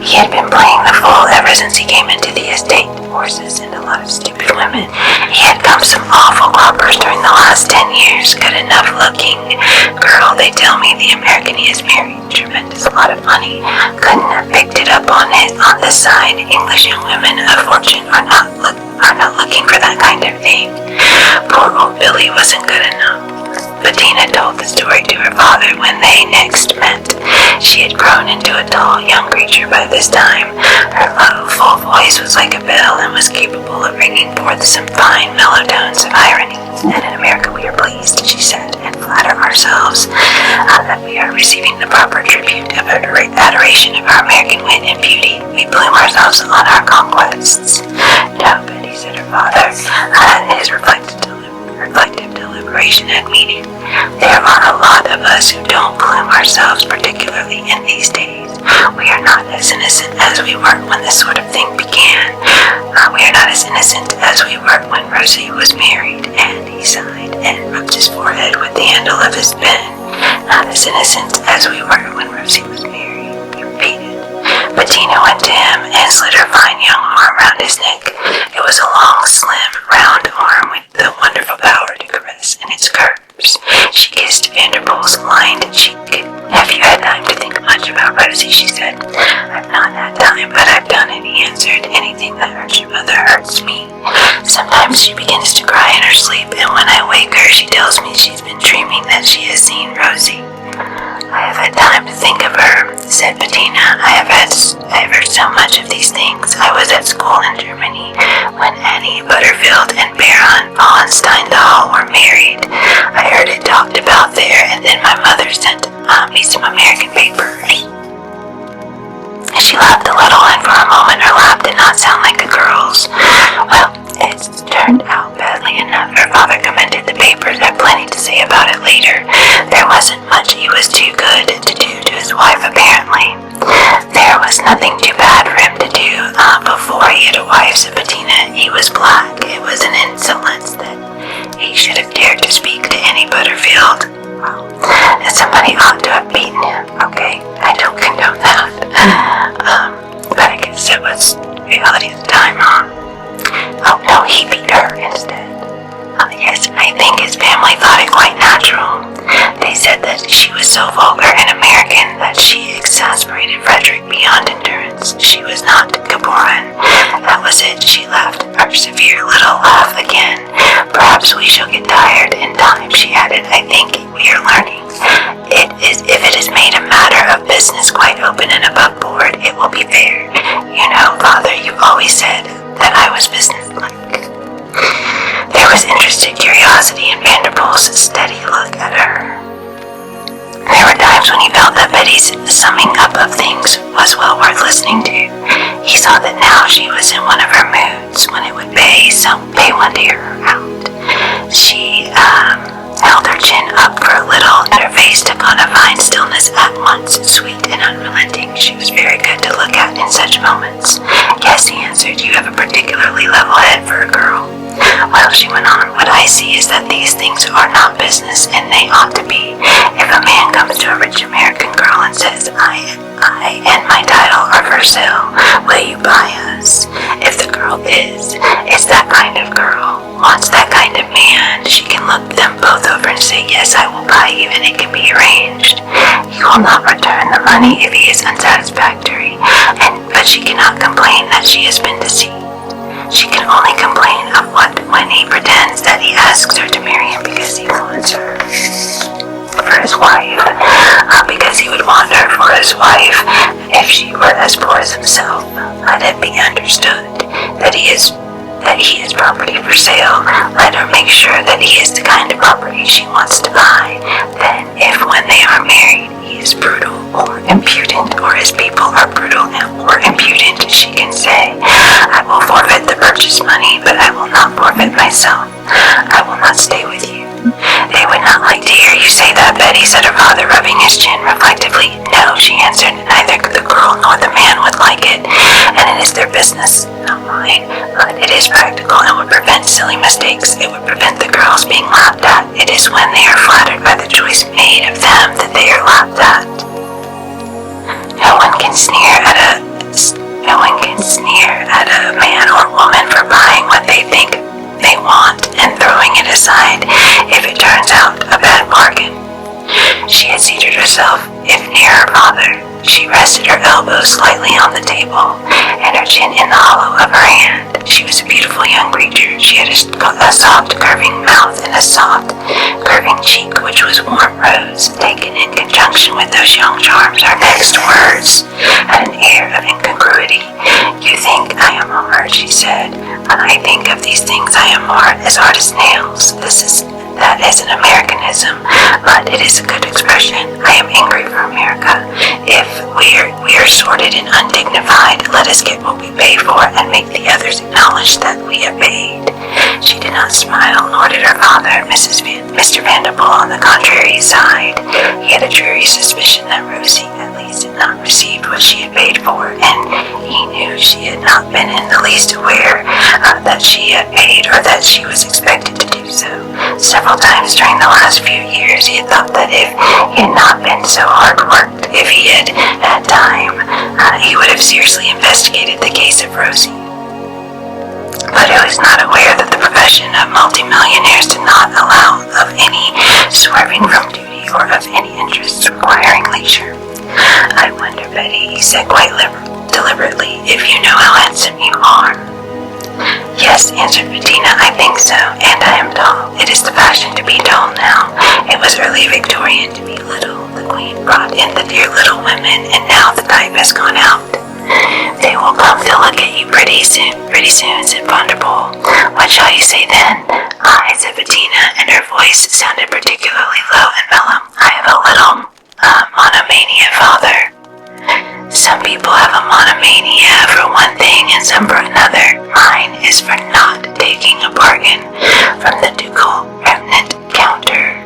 He had been playing the fool ever since he came into the estate. Horses and a lot of stupid women. He had come some awful croppers during the last 10 years. Good enough looking girl, they tell me. The American he has married. Tremendous lot of money. Couldn't have picked it up on this side. English young women of fortune are not looking for that kind of thing. Poor old Billy wasn't good enough. Bettina told the story to her father when they next met. She had grown into a tall young creature by this time. Her low, full voice was like a bell and was capable of bringing forth some fine, mellow tones of irony. And in America we are pleased, she said, and flatter ourselves that we are receiving the proper tribute of adoration of our American wit and beauty. We plume ourselves on our conquests. No, Betty, said her father, his reflective deliberation at meeting. There are a lot of us who don't plume ourselves, particularly in these days. We are not as innocent as we were when this sort of thing began. We are not as innocent as we were when Rosie was married. And he sighed and rubbed his forehead with the handle of his pen. Not as innocent as we were when Rosie was married, he repeated. Bettina went to him and slid her fine young arm round his neck. It was a long, slim, round arm with the wonderful power to caress in its curves. She kissed Vanderpool's lined cheek. Have you had time to think much about Rosie? She said. I've not had time, but I've done it, he answered. Anything that hurts your mother hurts me. Sometimes she begins to cry in her sleep, and when I wake her, she tells me she's been dreaming that she has seen Rosie. I have had time to think of her, said Bettina. I have heard so much of these things. I was at school in Germany when Annie Butterfield and Baron Wallenstein-Dahl were married. I heard it talked about there, and then my mother sent me some American papers. She laughed a little, and for a moment her laugh did not sound like a girl's. Well, it's turned out badly enough. Her father commended the papers, had plenty to say about it later. There wasn't much he was too good to do to his wife, apparently. There was nothing too bad for him to do before he had a wife, said Bettina. He was black. It was an insolence that he should have dared to speak to Annie Butterfield. Well, somebody ought to have beaten him. Okay, I months when it would pay one to hear her out. She held her chin up for a little, and her face took on a fine stillness at once sweet and unrelenting. She was very good to look at in such moments. Yes, he answered, you have a particularly level head for a girl. Well, she went on, what I see is that these things are not business, and they ought to be. If a man comes to a rich American girl and says, I and my title are for sale, will you buy us? If the girl is that kind of girl, wants that kind of man, she can look them both over and say, yes, I will buy you, and it can be arranged. He will not return the money if he is unsatisfactory, but she cannot complain that she has been deceived. She can only complain of when he pretends that he asks her to marry him because he wants her for his wife, because he would want her for his wife if she were as poor as himself. Let it be understood that he is property for sale. Let her make sure that he is the kind of property she wants to buy. Then, if when they are married, he is brutal or impudent, or his people are brutal or impudent, she can say, I will forfeit the purchase money, but I will not forfeit myself. I will not stay with you. They would not like to hear you say that, Betty, said her father, rubbing his chin reflectively. No, she answered, neither the girl nor the man would like it, and it is their business, not mine, but it is practical and would prevent silly mistakes. It would prevent the girls being laughed at. It is when they are flattered by the choice made of them that they are laughed at. No one can sneer at a man or woman for buying what they think they want and throwing it aside if it turns out a bad bargain. She had seated herself near her father. She rested her elbows slightly on the table and her chin in the hollow of her hand. She was a beautiful young creature. She had a soft curving mouth and a soft curving cheek which was warm rose. Taken in conjunction with those young charms, her next words had an air of incongruity. You think I am hard, she said. When I think of these things I am hard as nails. That is an Americanism, but it is a good expression. I am angry for America. If we are sordid and undignified, let us get what we pay for and make the others acknowledge that we have paid. She did not smile, nor did her father. Mr. Vanderpool, on the contrary, sighed. He had a dreary suspicion that Rosie, at least, had not received what she had paid for, and he knew she had not been in the least aware that she had paid or that she was expected to do so. Several times during the last few years, he had thought that if he had not been so hard worked, if he had had time, he would have seriously investigated the case of Rosie. But he was not aware that the profession of multimillionaires did not allow of any swerving from duty or of any interests requiring leisure. I wonder, Betty, he said quite deliberately, if you know how handsome you are. Yes, answered Bettina, I think so, and I am tall. It is the fashion to be tall now. It was early Victorian to be little. The Queen brought in the dear little women, and now the type has gone out. They will come to look at you pretty soon, said Vanderpool. What shall you say then? I, said Bettina, and her voice sounded particularly low and mellow. I have a little monomania, father. Some people have a monomania for one thing and some for another. Mine is for not taking a bargain from the ducal remnant counter.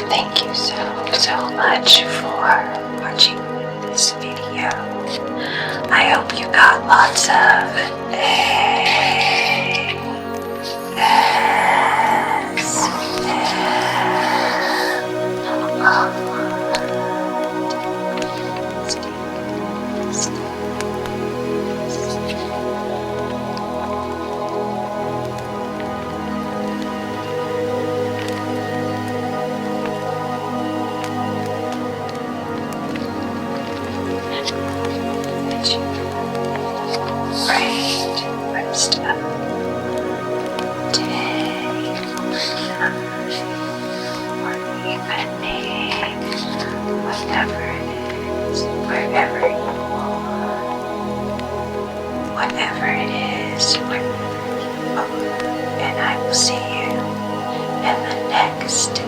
thank you so much for watching this video. I hope you got lots of rest of the day, or evening, whatever it is, wherever you are, whatever it is, wherever you are, and I will see you in the next